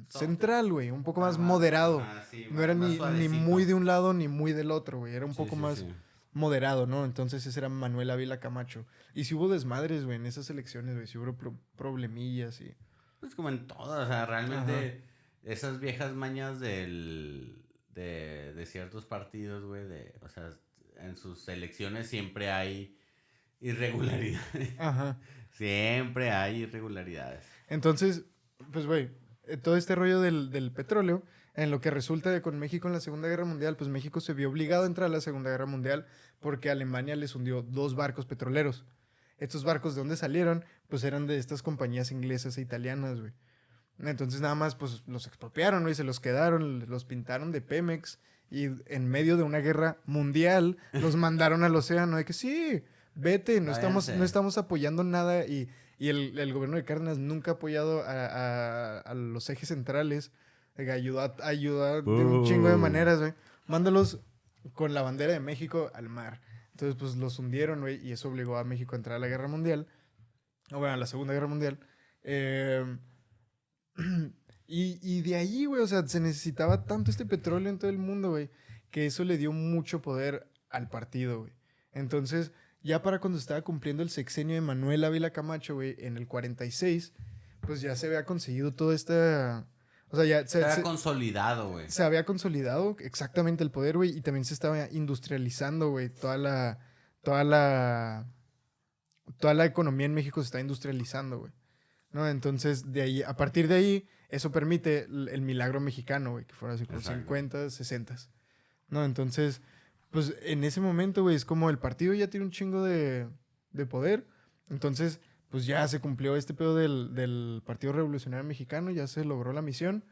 central, güey, un poco más moderado. Sí, No era más ni suavecito. muy de un lado ni muy del otro, güey. Era un poco Sí, más sí. moderado, ¿no? Entonces ese era Manuel Ávila Camacho. Y si hubo desmadres, güey, en esas elecciones, güey. Si hubo problemillas y... Pues como en todo, o sea, realmente esas viejas mañas de ciertos partidos, güey, o sea, en sus elecciones siempre hay irregularidades. Ajá. Siempre hay irregularidades. Entonces, pues, güey, todo este rollo del petróleo, en lo que resulta de con México en la Segunda Guerra Mundial, pues México se vio obligado a entrar a la Segunda Guerra Mundial porque Alemania les hundió 2 barcos petroleros. Estos barcos, ¿de dónde salieron? Pues eran de estas compañías inglesas e italianas, güey. Entonces nada más, pues los expropiaron, güey, se los quedaron, los pintaron de Pemex y en medio de una guerra mundial los mandaron al océano de que sí, vete, no estamos apoyando nada y el gobierno de Cárdenas nunca ha apoyado a los ejes centrales, ayudó de un chingo de maneras, güey. Mándalos con la bandera de México al mar. Entonces, pues los hundieron, güey, y eso obligó a México a entrar a la Guerra Mundial, o bueno, a la Segunda Guerra Mundial. Y de ahí, güey, o sea, se necesitaba tanto este petróleo en todo el mundo, güey, que eso le dio mucho poder al partido, güey. Entonces, ya para cuando estaba cumpliendo el sexenio de Manuel Ávila Camacho, güey, en el 46, pues ya se había conseguido toda esta... O sea, ya Estaba consolidado, güey. se había consolidado exactamente el poder, güey, y también se estaba industrializando, güey, toda la economía en México se está industrializando, güey. ¿No? Entonces, de ahí, a partir de ahí, eso permite el milagro mexicano, güey, que fuera así como 50, 60. ¿No? Entonces, pues en ese momento, güey, es como el partido ya tiene un chingo de poder. Entonces, pues ya se cumplió este pedo del Partido Revolucionario Mexicano, ya se logró la misión.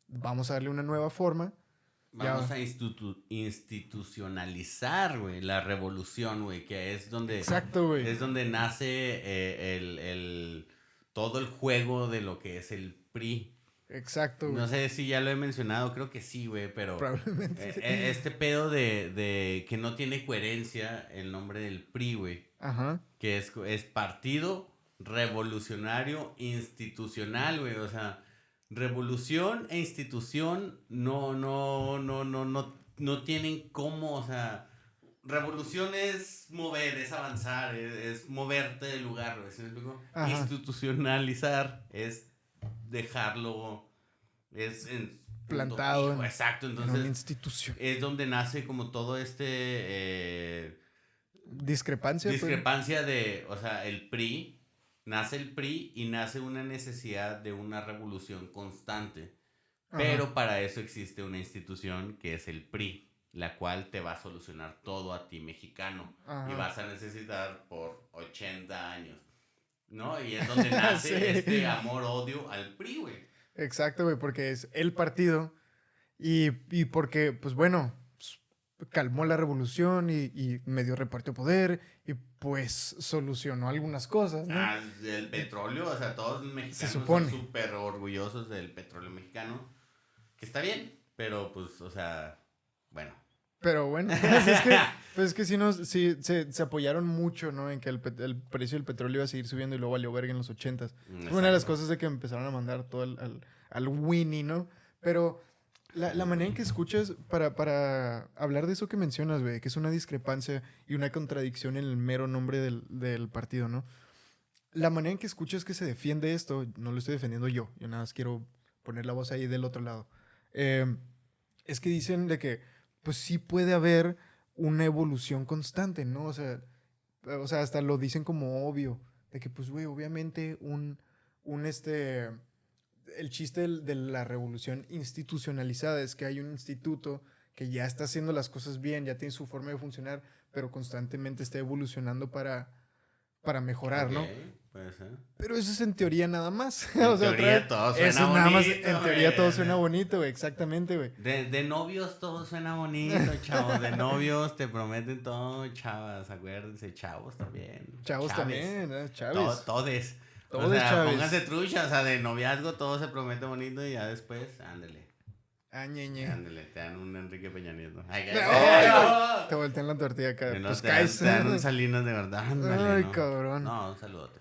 Vamos a darle una nueva forma. Vamos a institucionalizar, güey, la revolución, güey, que es donde... Exacto, güey. Es donde nace todo el juego de lo que es el PRI. Exacto, güey. No sé si ya lo he mencionado, creo que sí, güey, pero Probablemente. este pedo de que no tiene coherencia el nombre del PRI, güey, Ajá. que es Partido Revolucionario Institucional, güey, o sea, revolución e institución no tienen cómo, o sea, revolución es mover, es avanzar, es moverte del lugar, güey, ¿sí me explico? Ajá. Institucionalizar es dejarlo, es en punto Plantado fijo, exacto, en una entonces institución. es donde nace como todo Discrepancia, pues. discrepancia de, o sea, el PRI, nace el PRI y nace una necesidad de una revolución constante. Ajá. Pero para eso existe una institución que es el PRI, la cual te va a solucionar todo a ti, mexicano. Ajá. Y vas a necesitar por 80 años, ¿no? Y es donde nace Sí. este amor-odio al PRI, güey. Exacto, güey, porque es el partido y porque, pues bueno, pues, calmó la revolución y medio repartió poder y pues solucionó algunas cosas, ¿no? Ah, el petróleo, o sea, todos los mexicanos supone. son súper orgullosos del petróleo mexicano, que está bien, pero pues, o sea, bueno. Pero bueno, pues es que sí se apoyaron mucho, ¿no? En que el precio del petróleo iba a seguir subiendo y luego valió verga en los 80s. Fue una de las Exacto. cosas de que empezaron a mandar todo al Winnie, ¿no? Pero la manera en que escuchas para hablar de eso que mencionas, güey, que es una discrepancia y una contradicción en el mero nombre del partido, ¿no? La manera en que escuchas que se defiende esto, no lo estoy defendiendo yo nada más quiero poner la voz ahí del otro lado. Es que dicen de que, pues sí puede haber una evolución constante, ¿no? O sea, hasta lo dicen como obvio, de que, pues, güey, obviamente el chiste de la revolución institucionalizada es que hay un instituto que ya está haciendo las cosas bien, ya tiene su forma de funcionar, pero constantemente está evolucionando para mejorar, Ok, ¿no? puede ser. Pero eso es en teoría nada más. En O sea, teoría todo suena eso es nada más, bonito, en teoría todo güey. suena bonito, güey, exactamente, güey. De novios todo suena bonito, chavos. De novios te prometen todo, chavas. Acuérdense, chavos también. Chavos Chaves. también, ¿eh? Todes. Chaves. O Todes, sea, chaves. pónganse trucha. O sea, de noviazgo todo se promete bonito y ya después, ándale. Ah, ñeñe. Ándale, te dan un Enrique Peña Nieto. Ay, Ay, te voltean la tortilla acá. Que no, Pues te dan, caes. te dan un Salinas de verdad, ándale, Ay, ¿no? cabrón. No, un saludote.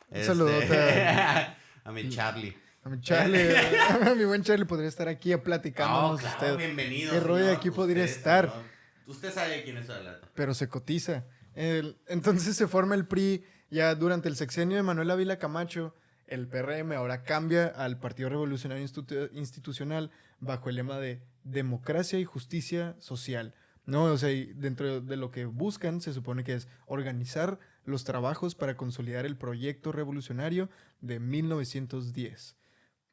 Un saludote a mi Charlie. a mi Charlie. A mi buen Charlie podría estar aquí platicándonos Claro, usted. bienvenido. ¿Qué rollo señor. aquí podría Usted, estar? señor. Usted sabe de quién estoy hablando. Pero se cotiza. Entonces se forma el PRI ya durante el sexenio de Manuel Ávila Camacho. El PRM ahora cambia al Partido Revolucionario Institucional bajo el lema de democracia y justicia social. ¿No? O sea, y dentro de lo que buscan se supone que es organizar los trabajos para consolidar el proyecto revolucionario de 1910,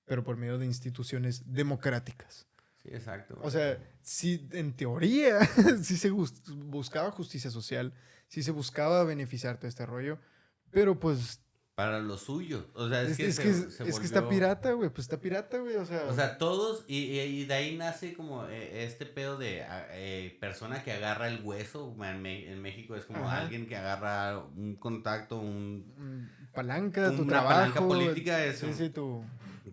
pero por medio de instituciones democráticas. Sí, exacto. O sea, sí, en teoría, sí se buscaba justicia social, sí se buscaba beneficiar todo este rollo, pero pues Para lo suyo. O sea, es que es que está pirata, güey, pues está pirata, güey, O sea, todos, y de ahí nace como este pedo de persona que agarra el hueso. En México es como Ajá. alguien que agarra un contacto, palanca, tu una trabajo. palanca política, eso. Sí, tu...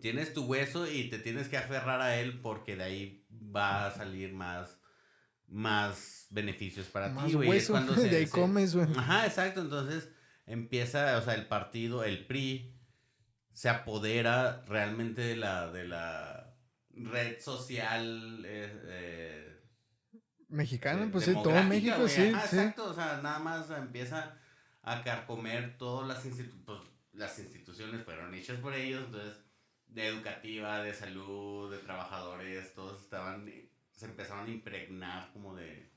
Tienes tu hueso y te tienes que aferrar a él porque de ahí va a salir más beneficios para Más ti, güey. Es hueso, cuando de ahí comes, güey. Ajá, exacto. Entonces empieza, o sea, el partido, el PRI, se apodera realmente de la red social Mexicano, pues sí, todo demográfica, México, güey. sí, Ajá, sí. exacto, o sea, nada más empieza a carcomer todas las instituciones fueron hechas por ellos, entonces, de educativa, de salud, de trabajadores, todos se empezaron a impregnar como de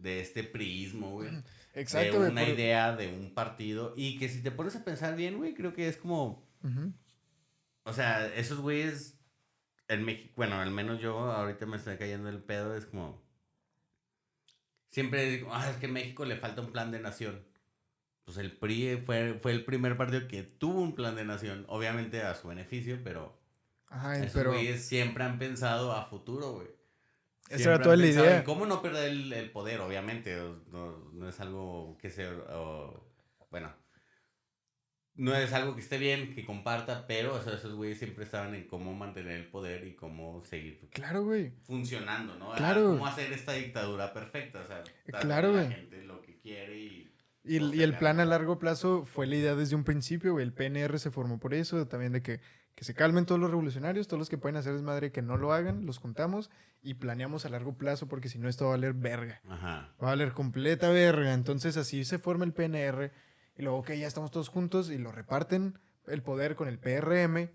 este priismo, güey. Exacto, De güey. una idea de un partido, y que si te pones a pensar bien, güey, creo que es como, Ujú. o sea, esos güeyes en México, bueno, al menos yo ahorita me estoy cayendo el pedo, es como, siempre digo, es que a México le falta un plan de nación. Pues el PRI fue el primer partido que tuvo un plan de nación, obviamente a su beneficio, pero Ajá, esos pero güeyes siempre han pensado a futuro, güey. esa Siempre era toda han la pensado idea. en cómo no perder el poder, obviamente, no es algo que bueno, no es algo que esté bien, que comparta, pero o sea, esos güeyes siempre estaban en cómo mantener el poder y cómo seguir Claro, güey. funcionando, ¿no? Claro. Cómo hacer esta dictadura perfecta, o sea, Claro, darle a güey. la gente lo que quiere y Y el plan a largo plazo fue la idea desde un principio, güey. El PNR se formó por eso, también de que se calmen todos los revolucionarios, todos los que pueden hacer desmadre, que no lo hagan, los juntamos y planeamos a largo plazo, porque si no esto va a valer verga. Ajá. Va a valer completa verga. Entonces así se forma el PNR y luego, ok, ya estamos todos juntos y lo reparten el poder con el PRM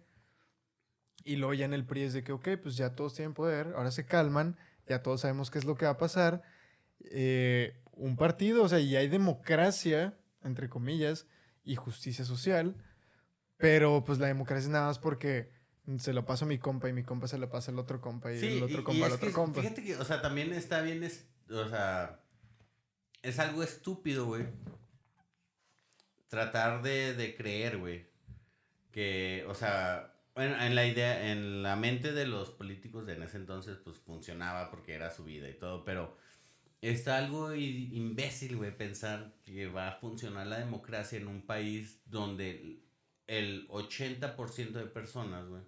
y luego ya en el PRI es de que, ok, pues ya todos tienen poder, ahora se calman, ya todos sabemos qué es lo que va a pasar. Un partido, o sea, y hay democracia, entre comillas, y justicia social, pero pues la democracia es nada más porque se lo paso a mi compa y mi compa se lo pasa al otro compa y Sí, el otro y compa al es otro que, compa. fíjate que, o sea, también está bien, o sea, es algo estúpido, güey, tratar de creer, güey, que, o sea, en la idea, en la mente de los políticos de en ese entonces, pues funcionaba porque era su vida y todo, pero está algo imbécil, güey, pensar que va a funcionar la democracia en un país donde el 80% de personas, güey,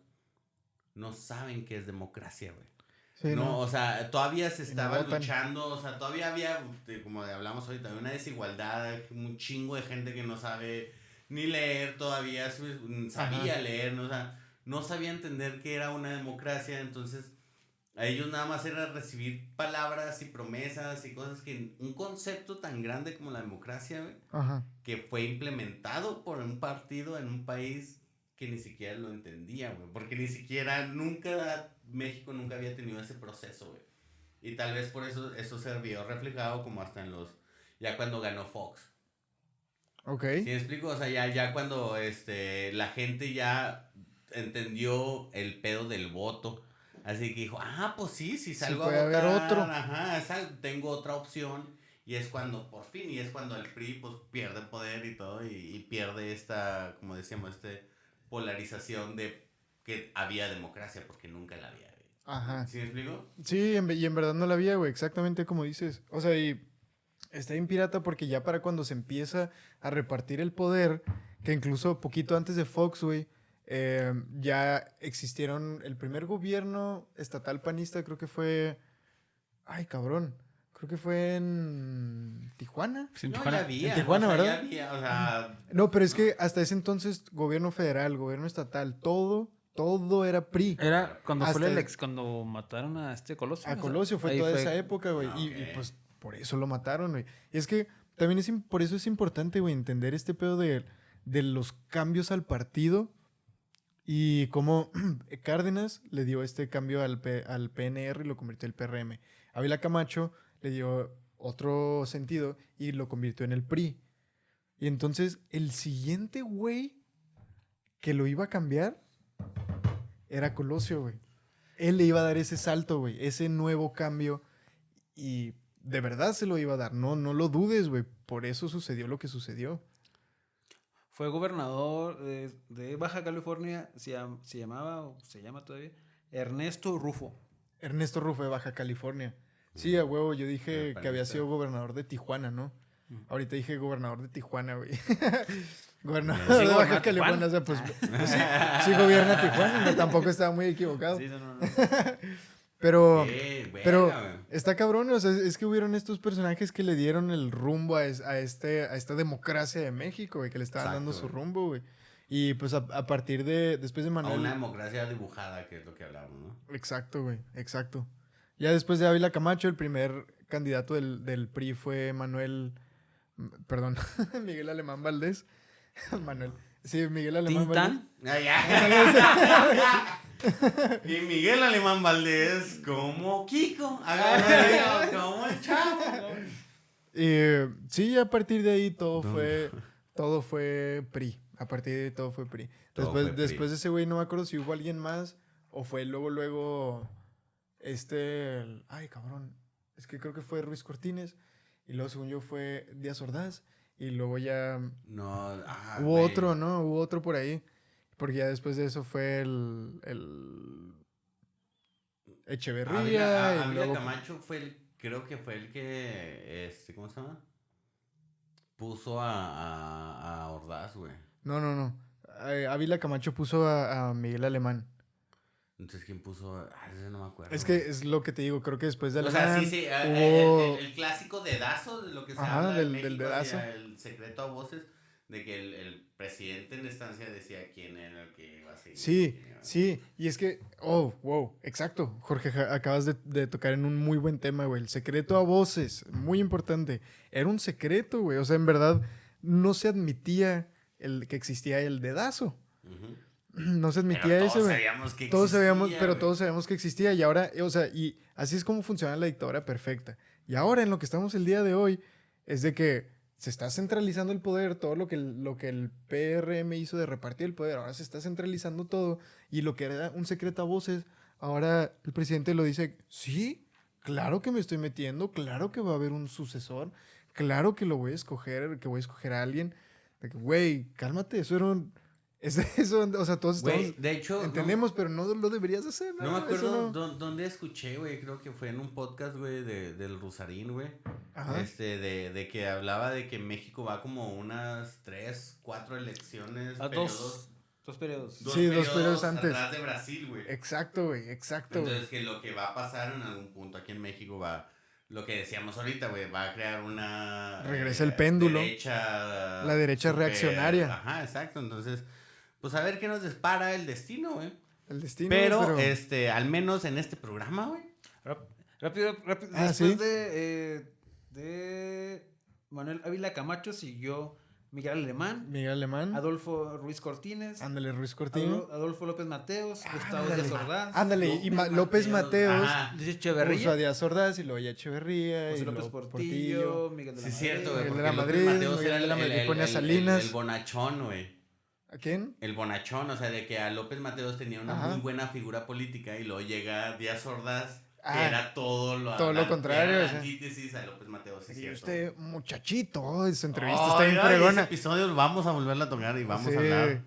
no saben qué es democracia, güey. Sí, No, o sea, todavía se Y no estaba votan. luchando, o sea, todavía había, como hablamos ahorita, una desigualdad, un chingo de gente que no sabe ni leer todavía, sabía Ajá. leer, ¿no? O sea, no sabía entender que era una democracia, entonces a ellos nada más era recibir palabras y promesas y cosas que un concepto tan grande como la democracia, güey, Ajá. que fue implementado por un partido en un país que ni siquiera lo entendía, güey. Porque ni siquiera, México nunca había tenido ese proceso, güey. Y tal vez por eso se vio reflejado como hasta en ya cuando ganó Fox. Ok. ¿Sí me explico? O sea, ya cuando la gente ya entendió el pedo del voto. Así que dijo, pues sí, si Sí salgo puede a haber votar, otro. ajá, tengo otra opción. Y es cuando, por fin, y es cuando el PRI pues pierde poder y todo, y pierde esta, como decíamos, polarización de que había democracia, porque nunca la había. Ajá. ¿Sí me explico? Sí, y en verdad no la había, güey, exactamente como dices. O sea, y está bien pirata porque ya para cuando se empieza a repartir el poder, que incluso poquito antes de Fox, güey, ya existieron el primer gobierno estatal panista, creo que fue... Ay, cabrón. Creo que fue en Tijuana. Sí, en No, Tijuana. ya había, En Tijuana, ¿no? O sea, ¿verdad? ya había, o sea... No, pero es que hasta ese entonces gobierno federal, gobierno estatal, todo era PRI. Era cuando fue Hasta- cuando mataron a este Colosio. A o sea, Colosio fue ahí toda esa época, güey. Ah, Y ok. pues por eso lo mataron, güey. Y es que también por eso es importante, güey, entender este pedo de los cambios al partido y cómo Cárdenas le dio este cambio al PNR y lo convirtió en el PRM. Ávila Camacho le dio otro sentido y lo convirtió en el PRI. Y entonces el siguiente güey que lo iba a cambiar era Colosio, güey. Él le iba a dar ese salto, güey, ese nuevo cambio. Y de verdad se lo iba a dar. No lo dudes, güey. Por eso sucedió lo que sucedió. Fue gobernador de Baja California, se llamaba, o se llama todavía, Ernesto Rufo. Ernesto Rufo de Baja California. Sí, a huevo, yo dije El que había panista. sido gobernador de Tijuana, ¿no? Ujú. Ahorita dije gobernador de Tijuana, güey. Gobernador Sí, de gobernador Baja de California. Tijuana. O sea, pues sí gobierna Tijuana. No, tampoco estaba muy equivocado. Sí, no. Pero... Verga, Pero güey. está cabrón, o sea, es que hubieron estos personajes que le dieron el rumbo a esta democracia de México, güey, que le estaban Exacto, dando su güey. rumbo, güey. Y pues a partir después de A Manuel... una democracia dibujada, que es lo que hablamos, ¿no? Exacto, güey, exacto. Ya después de Ávila Camacho, el primer candidato del PRI fue perdón, Miguel Alemán Valdés. Manuel. Sí, Miguel Alemán Valdés. Ah, ya. Y Miguel Alemán Valdés como Kiko. Como el chavo. Sí, a partir de ahí todo fue PRI. A partir de ahí todo fue PRI. Todo Después, fue PRI. después de ese güey no me acuerdo si hubo alguien más o fue luego ay, cabrón. Es que creo que fue Ruiz Cortines y luego según yo fue Díaz Ordaz y luego ya No, hubo güey. otro, ¿no? Hubo otro por ahí. Porque ya después de eso fue el Echeverría y Ávila luego... Camacho creo que fue el que, ¿cómo se llama? Puso a Ordaz, güey. No. Ávila Camacho puso a Miguel Alemán. Entonces, ¿quién puso? Ese no me acuerdo. Es que es lo que te digo, creo que después de O Alemán sea, sí, hubo... el clásico dedazo de lo que se Ajá, habla en del México, dedazo. hacia el secreto a voces, de que el presidente en la estancia decía quién era el que iba a seguir. Sí, y es que, wow, exacto, Jorge, acabas de tocar en un muy buen tema, güey, el secreto a voces, muy importante, era un secreto, güey, o sea, en verdad, no se admitía que existía el dedazo, Ujú. no se admitía Pero eso, todos güey. sabíamos que Todos existía, sabíamos, pero güey. todos sabíamos que existía y ahora, o sea, y así es como funciona la dictadura perfecta. Y ahora en lo que estamos el día de hoy es de que se está centralizando el poder, todo lo que el PRM hizo de repartir el poder, ahora se está centralizando todo y lo que era un secreto a voces, ahora el presidente lo dice, sí, claro que me estoy metiendo, claro que va a haber un sucesor, claro que lo voy a escoger, que voy a escoger a alguien. De que, güey, cálmate, eso era un... Eso, o sea, todos Güey, estamos... de hecho, Entendemos, pero no lo deberías hacer, no me eso acuerdo no. dónde escuché, güey, creo que fue en un podcast, güey, del Rusarín, güey. Ajá. De que hablaba de que México va como unas 3, 4 elecciones, A periodos. dos periodos. Sí, dos periodos antes. Atrás de Brasil, güey. Exacto, güey, exacto, güey. Entonces, que lo que va a pasar en algún punto aquí en México va, lo que decíamos ahorita, güey, va a crear una... Regresa el péndulo. La derecha reaccionaria. Ajá, exacto. Entonces, pues a ver qué nos depara el destino, güey. El destino, Pero, al menos en este programa, güey. Rápido. Ah, Después ¿sí? de Manuel Ávila Camacho siguió Miguel Alemán, Miguel Alemán. Adolfo Ruiz Cortines, Ándale, Ruiz Cortino. Adolfo López Mateos, Gustavo Ándale. Díaz Ordaz, Ándale, y López Mateos. Ajá. Luis Puso a Echeverría, Díaz Ordaz y luego ya Echeverría. José y López luego Portillo, Miguel de la Sí, Madrid. cierto, güey. Miguel de Porque la López Madrid, Mateos Miguel era de la Madrid, ponía Salinas. el bonachón, güey. ¿A quién? El bonachón, o sea, de que a López Mateos tenía una Ajá. muy buena figura política y luego llega Díaz Ordaz, que Ah, era todo lo contrario, era o sea. la antítesis a López Mateos, sí, Y cierto. usted, muchachito, esa entrevista Ay, está bien ay, fregona. ese episodio vamos a volverlo a tocar y vamos Sí. a hablar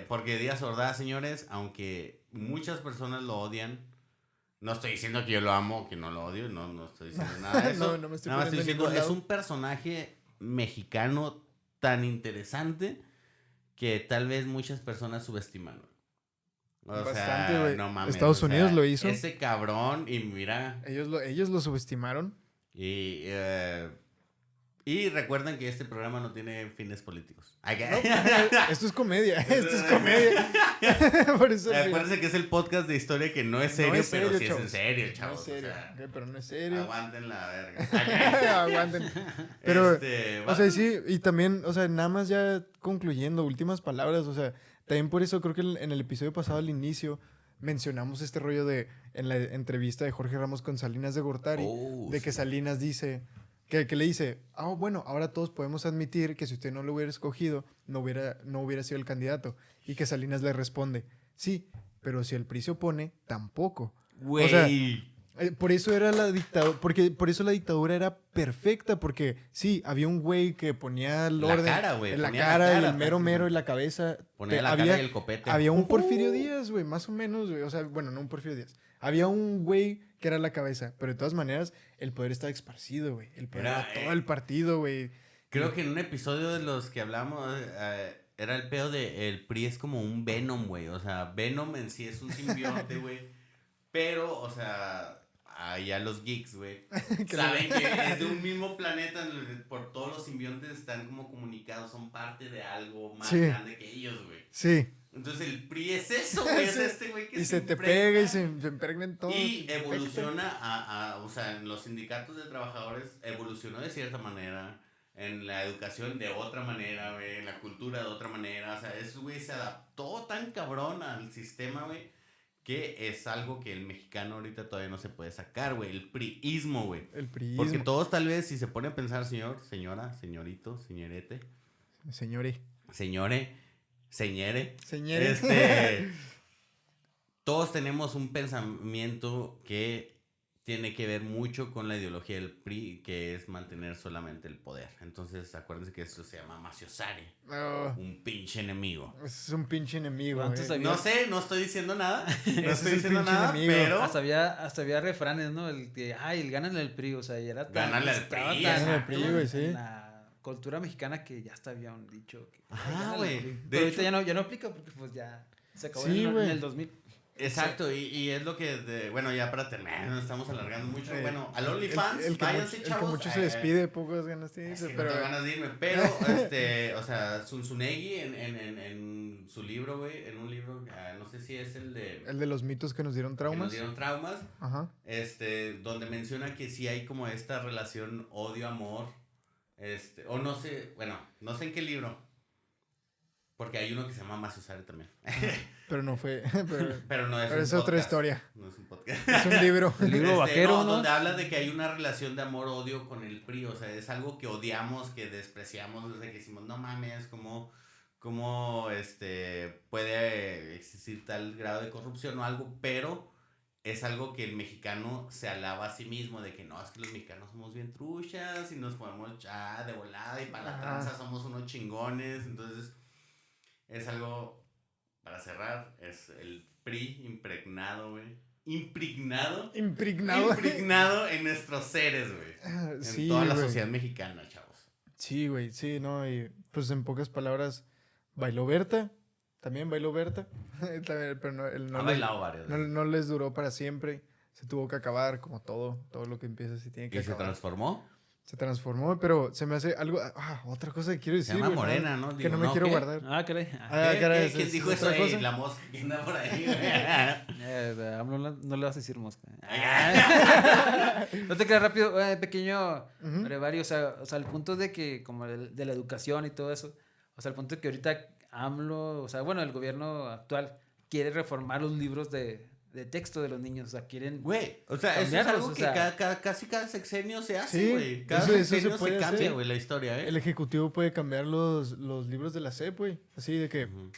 porque Díaz Ordaz, señores, aunque muchas personas lo odian, no estoy diciendo que yo lo amo, que no lo odio, no estoy diciendo nada de eso. No me estoy Nada más estoy poniendo en diciendo, ningún es lado. un personaje mexicano tan interesante que tal vez muchas personas subestiman. O Bastante, sea, güey. no mames. Estados o sea, Unidos lo hizo. Ese cabrón, y mira, Ellos lo subestimaron. y recuerden que este programa no tiene fines políticos. Esto es comedia. Esto es comedia. Por eso al final- Acuérdense que es el podcast de historia que no es serio, No es pero serio, sí es chavos. en serio, No chavos. es serio, O sea, ok, pero no es serio. aguanten la verga. Aguanten. Pero, Va- o sea, sí, y también, o sea, nada más ya concluyendo, últimas palabras, o sea, también por eso creo que en el episodio pasado al inicio mencionamos este rollo de, en la entrevista de Jorge Ramos con Salinas de Gortari, Oh, de que sí. Salinas dice, que le dice, bueno, ahora todos podemos admitir que si usted no lo hubiera escogido, no hubiera sido el candidato. Y que Salinas le responde, sí, pero si el PRI se opone, tampoco. Güey. O sea, por eso era la dictadura, por eso la dictadura era perfecta, porque sí, había un güey que ponía el La orden cara, güey, en la ponía la cara, cara, el mero mero prácticamente. en la cabeza. Ponía la había, cara y el copete. había un Porfirio Díaz, güey, más o menos, güey. O sea, bueno, no un Porfirio Díaz. Había un güey que era la cabeza, pero de todas maneras el poder estaba esparcido, güey. El poder Era, era todo el partido, güey. Creo que en un episodio de los que hablamos era el pedo de el PRI es como un Venom, güey. O sea, Venom en sí es un simbionte, güey. Pero, o sea, allá los geeks, güey, saben que es de un mismo planeta en el que por todos los simbiontes están como comunicados, son parte de algo más Sí. grande que ellos, güey. Sí. Entonces el PRI es eso, güey. Es Sí. este güey que Y se te impregna pega y se impregna en todo. y te infecta. evoluciona o sea, en los sindicatos de trabajadores evolucionó de cierta manera, en la educación de otra manera, güey, en la cultura de otra manera, o sea, ese güey se adaptó tan cabrón al sistema, güey, que es algo que el mexicano ahorita todavía no se puede sacar, güey, el priismo, güey. El priismo. Porque todos tal vez, si se pone a pensar, señor, señora, señorito, señorete, Señores. señere, Señores. todos tenemos un pensamiento que tiene que ver mucho con la ideología del PRI, que es mantener solamente el poder. Entonces, acuérdense que eso se llama maciosare, No, un pinche enemigo. es un pinche enemigo. Antes güey. había- No sé, no estoy diciendo nada, no Ese es estoy el diciendo pinche nada, enemigo. pero... Hasta había refranes, ¿no? El que, el gánale al PRI, o sea, y era tan... Gánale al estaba PRI, tan gánale al PRI, alto güey, sí. en la cultura mexicana que ya está bien dicho. Que, Ajá, güey. Pero ahorita ya no aplica porque pues ya se acabó Sí, en güey. el 2000. Exacto, y es lo que, bueno, ya para terminar, nos estamos alargando mucho. Bueno, al El OnlyFans, que váyanse, el que chavos. mucho se despide, pocas ganas tiene. Es que Pero no tengo ganas de irme, pero, o sea, Zunzunegui en su libro, güey, en un libro, no sé si es el de los mitos que nos dieron que traumas. nos dieron traumas, Ajá. donde menciona que sí hay como esta relación odio-amor, o no sé, bueno, no sé en qué libro, porque hay uno que se llama Maciusare también, Pero no fue. pero no es Pero un es otra podcast, historia. no es un podcast. Es un libro. El libro vaquero, ¿no? Donde habla de que hay una relación de amor-odio con el PRI, o sea, es algo que odiamos, que despreciamos, desde que decimos, no mames, cómo puede existir tal grado de corrupción o algo, pero es algo que el mexicano se alaba a sí mismo, de que no, es que los mexicanos somos bien truchas y nos podemos echar de volada y para la tranza somos unos chingones, entonces es algo, para cerrar, es el PRI impregnado, güey. Impregnado en nuestros seres, güey. Sí, en toda la güey. sociedad mexicana, chavos. Sí, güey, sí, no, y pues en pocas palabras, bailó Berta, también bailó Berta, también, pero no Ha bailado varias veces. no les duró para siempre, se tuvo que acabar, como todo lo que empieza se tiene que ¿Y se acabar. transformó? Se transformó, pero se me hace algo, otra cosa que quiero Se decir, llama güey, Morena, ¿no? que Digo, no me quiero ¿qué? guardar. Ah, caray. Caray, ¿Quién ¿es dijo eso otra ahí? cosa? La mosca que anda por ahí, güey. No le vas a decir mosca. No te quedas rápido, pequeño Ujú. brevario. O sea, el punto de que, como de la educación y todo eso, o sea, el punto de que ahorita AMLO, o sea, bueno, el gobierno actual quiere reformar los libros de texto de los niños. O sea, quieren. Güey, o sea, eso es cambiarlos, algo o que sea. casi cada sexenio se Sí, hace, güey. Cada eso se sexenio puede se cambia, hacer. güey, la historia, ¿eh? El ejecutivo puede cambiar los libros de la SEP, güey, así de que, Ujú.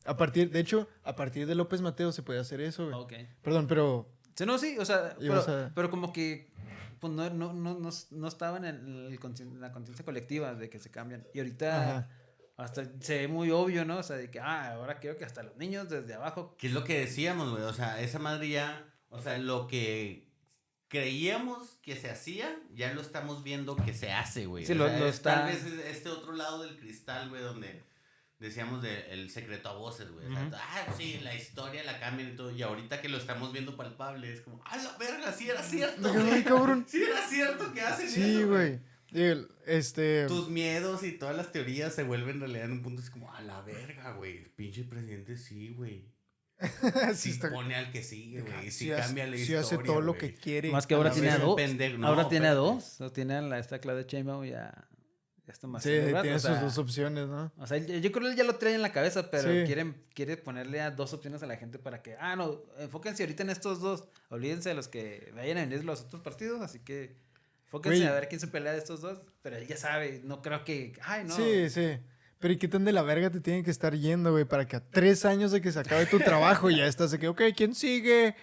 a partir de López Mateos se puede hacer eso, güey. Ok. Perdón, pero Sí, no, sí, o sea, Ibas a- pero como que pues no estaban en la conciencia colectiva de que se cambian. Y ahorita Ajá. hasta se ve muy obvio, ¿no? O sea, de que, ahora quiero que hasta los niños desde abajo. ¿Qué es lo que decíamos, güey? O sea, esa madre ya, o sea, lo que creíamos que se hacía, ya lo estamos viendo que se hace, güey. Sí, O lo sea, es está- tal vez es este otro lado del cristal, güey, donde decíamos el secreto a voces, güey. O sea, Ujú. sí, la historia la cambian y todo. Y ahorita que lo estamos viendo palpable, es como, la verga, sí era cierto, De que, güey. "Ay, cabrón". Sí era cierto que hacen Sí, eso, güey. Y Tus miedos y todas las teorías se vuelven realidad en un punto así como, a la verga, güey. Pinche presidente, sí, güey. sí Sí está- pone al que sigue, güey. Sí sí hace- cambia la sí historia, hace todo lo güey. que quiere. Más que ahora a la tiene a vez. es un dos. pendejo. No, Ahora tiene a espérate. dos. O tiene a esta Claudia Sheinbaum ya está más Sí, celebrada, tiene o sea, sus dos opciones, ¿no? O sea, yo creo que él ya lo trae en la cabeza, pero Sí. quiere ponerle a dos opciones a la gente para que, no, enfóquense ahorita en estos dos. Olvídense de los que vayan a venir los otros partidos, así que enfóquense Güey. a ver quién se pelea de estos dos. Pero él ya sabe, no creo que, no. Sí, sí. Pero ¿y qué tan de la verga te tienen que estar yendo, güey? Para que a 3 años de que se acabe tu trabajo ya estás de que, ok, ¿quién sigue?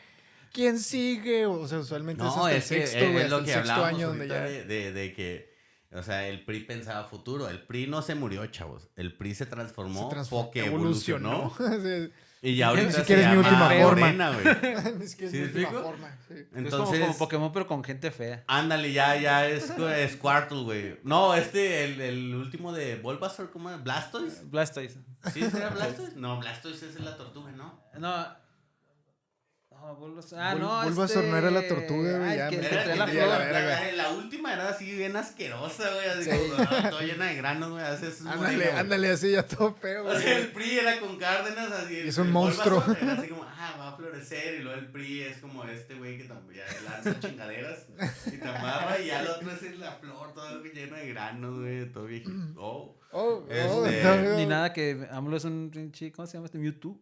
¿Quién sigue? O sea, usualmente es No, hasta el es que sexto, güey, es lo hasta que el sexto hablábamos año donde ahorita ya... de que, o sea, el PRI pensaba futuro. El PRI no se murió, chavos. El PRI se transformó, porque evolucionó. Sí. Y ya ahorita Ni se siquiera es mi llama última forma. Morena, güey. Ni siquiera ¿Sí es me mi última explico? forma. Sí. Es Entonces, como Pokémon, pero con gente fea. ándale, ya es Squirtle, güey. No, el último de Bulbasaur, ¿cómo es? ¿Blastoise? Blastoise. ¿Sí será Blastoise? No, Blastoise es la tortuga, ¿no? No. Bulbasaur. Bulbasaur no era la tortuga, güey, ya Que me trae Era la que confundí a flor. la verga. la última era así bien asquerosa, güey, así Sí. como toda llena de granos, güey, así es Ándale, ándale, así ya todo feo, O sea, el güey. PRI era con Cárdenas, así. Es un el monstruo. Bulbasaur Era así como, va a florecer. Y luego el PRI es como este güey que también ya lanza chingaderas y te amarra. Y ya el otro es la flor, todo lleno de granos, güey, todo viejito. Ni nada que AMLO es un pinche, ¿cómo se llama este? Mewtwo.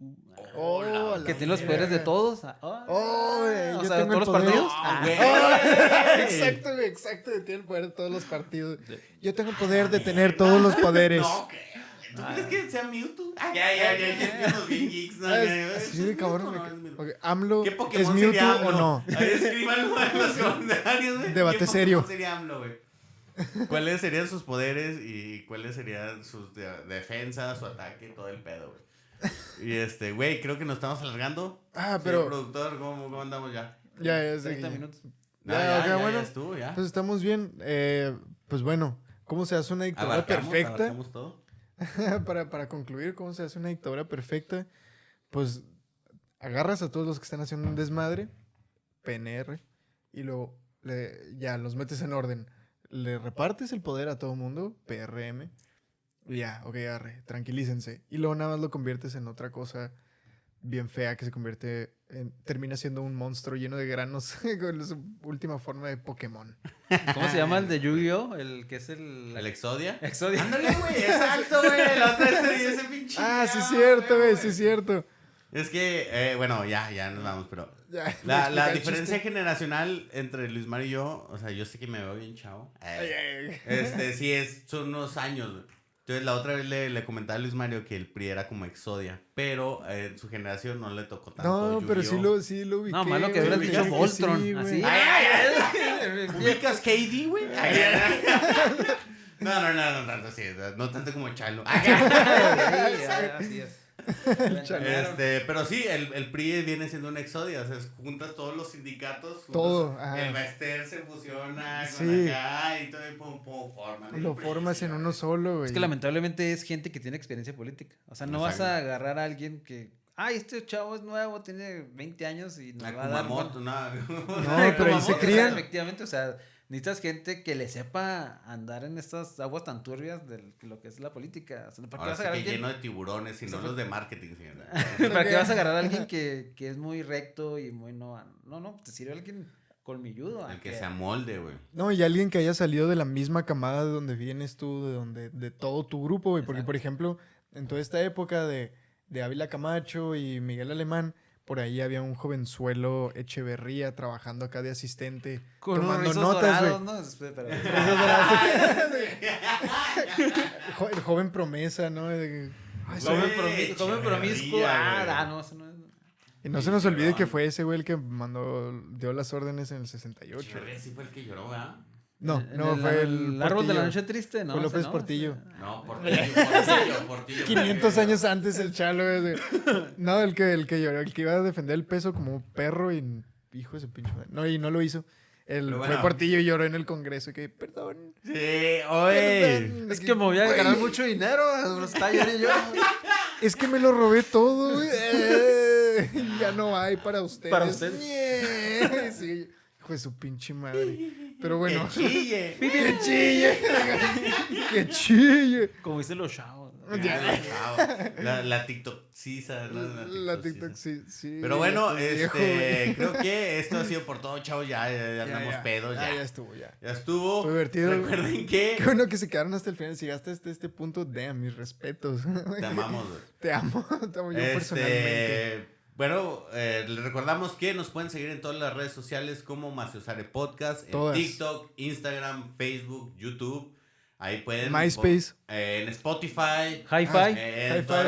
Oh, Que la tiene los poderes de verga. todos. Güey, O yo sea, tengo todos el los poder. partidos. güey. Exacto, güey, exacto. Tiene el poder de todos los partidos. Yo tengo el poder de tener todos los poderes. No, ¿qué? ¿Tú crees que sea Mewtwo? Ya, los bien geeks, ¿no? Sí, de cabrón. Mewtwo, no, es Mewtwo. Ok, AMLO ¿Qué es Pokémon Mewtwo sería o AMLO? no. Ahí escríbanlo en los comentarios, güey. Debate ¿Qué serio. Pokémon sería AMLO, güey? ¿Cuáles serían sus poderes y cuáles serían sus defensas, su ataque, todo el pedo, güey? Y güey, creo que nos estamos alargando. Ah, Señor pero productor, ¿cómo andamos ya? ya sé 30 que- minutos. No, Ya, ok, bueno. ya estuvo, ya. Pues estamos bien. Pues bueno, ¿Cómo se hace una dictadura perfecta? Abarcamos todo. Para concluir, ¿cómo se hace una dictadura perfecta? Pues agarras a todos los que están haciendo un desmadre, PNR, y luego ya los metes en orden. Le repartes el poder a todo mundo, PRM, y ya, ok, arre, tranquilícense. Y luego nada más lo conviertes en otra cosa bien fea que se convierte termina siendo un monstruo lleno de granos con su última forma de Pokémon. ¿Cómo se llama el de Yu-Gi-Oh? El que es el... ¿El Exodia? Exodia. Ándale, güey, exacto, güey. La otra serie, ese pinche. Ah, sí es cierto, güey, sí es cierto. Es que, bueno, ya nos vamos, pero Ya, voy a la explicar el diferencia chiste. generacional entre Luis Mario y yo, o sea, yo sé que me veo bien chavo. Ay, ay, ay. Sí, son unos años, güey. Entonces, la otra vez le comentaba a Luis Mario que el PRI era como Exodia, pero en su generación no le tocó tanto. No, pero Yu-Gi-Oh. sí lo ubiqué. No, malo que güey, hubieras sí, dicho sí, Voltron. sí, güey. así. ¿Ubicas KD, güey? No, tanto así, no tanto como Chalo. Así es. Pero sí, el PRI viene siendo un exodio, o sea, juntas todos los sindicatos, juntas, Todo, ajá. el Baester se fusiona con Sí. acá y todo y pum, forman. Lo formas en uno solo, güey. Es que lamentablemente es gente que tiene experiencia política. O sea, no vas a agarrar a alguien que... Ay, este chavo es nuevo, tiene 20 años y nos va a dar... Kumamoto, no. No, pero ahí se Kumamoto, crían. o sea, efectivamente, o sea, necesitas gente que le sepa andar en estas aguas tan turbias de lo que es la política. O sea, ¿para qué Ahora vas a sí agarrar que a alguien? lleno de tiburones y no los de marketing, señora. ¿Para qué vas a agarrar a alguien que es muy recto y muy no? No, te sirve alguien colmilludo. El que se amolde, güey. No, y alguien que haya salido de la misma camada de donde vienes tú, de todo tu grupo, güey. Porque, Exacto. por ejemplo, en toda esta época de Ávila Camacho y Miguel Alemán, por ahí había un jovenzuelo Echeverría trabajando acá de asistente, Con unos tomando rizos notas, dorados, güey. ¿no? Espera. El joven promesa, ¿no? Ay, Güey, Joven promiscuo. Echeverría, güey. No, eso no es... y no se nos olvide Cabrón. que fue ese güey el que dio las órdenes en el 68. Echeverría sí fue el que lloró, ¿verdad? No, En no, fue el árbol de la Portillo. noche triste, ¿no? Fue Ese López no, Portillo. No, Portillo. 500 años antes el chalo, güey. No, el que lloró, el que iba a defender el peso como un perro y hijo de su pinche madre. No, y no lo hizo. Pero Fue bueno. Portillo y lloró en el Congreso y que, perdón. Sí, oye. perdón. Es que me voy a Güey, ganar mucho dinero. Está llorando yo. Es que me lo robé todo, güey. Ya no hay para ustedes. Para ustedes. Sí, hijo de su pinche madre. Pero bueno. Que chille. ¡Que chille! ¡Que chille! Como dicen los chavos. La TikTok, sí, ¿sabes? La TikTok, sí. Pero bueno, Estás viejo, güey. creo que esto ha sido por todo, chavos. Ya andamos pedos, ya. Ya estuvo, ya. Ya estuvo. Fue divertido. Recuerden que Qué bueno que se quedaron hasta el final. Si llegaste hasta este punto, damn, mis respetos. te amamos, güey. Te amo yo personalmente. Bueno, les recordamos que nos pueden seguir en todas las redes sociales como Maciosare Podcast, en Todas. TikTok, Instagram, Facebook, YouTube. Ahí pueden. MySpace. En Spotify. Hi-Fi. En Hi-Fi. toda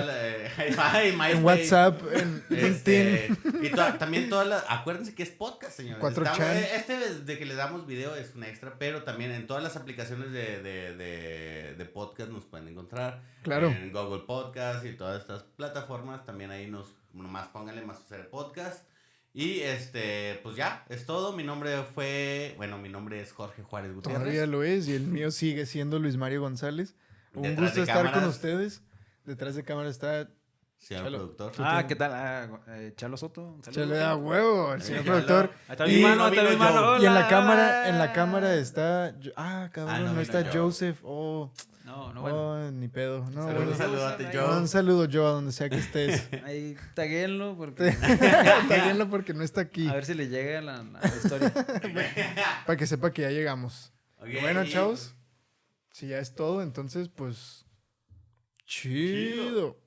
Hi-Fi, MySpace. En WhatsApp, en LinkedIn. Y también todas las. Acuérdense que es podcast, señores. 4chan. De que les damos video es un extra, pero también en todas las aplicaciones de podcast nos pueden encontrar. Claro. En Google Podcast y todas estas plataformas. También ahí nomás pónganle Maciosare Podcast. Y pues ya, es todo. Mi nombre es Jorge Juárez Gutiérrez. Todavía lo es. Y el mío sigue siendo Luis Mario González. Un Detrás gusto de estar con cámaras. ustedes. Detrás de cámara está Señor Chalo. productor. ¿Qué tal? Chalo Soto. Un saludo. Chale da huevo, el señor Chalo. productor. Ahí está Y mi mano, no ahí está mi vino mano. Joe. Y en la Hola. cámara está. Cabrón, no no vino está Joe. Joseph. No, bueno. Ni pedo. No, Saludos. bueno. Saludate, Ahí. Joe. Un saludo yo a donde sea que estés. Ahí taguéenlo porque... Taguéenlo porque no está aquí. A ver si le llega la historia. Para que sepa que ya llegamos. Ok, Bueno, y- chavos. Si ya es todo, entonces, pues. Chido.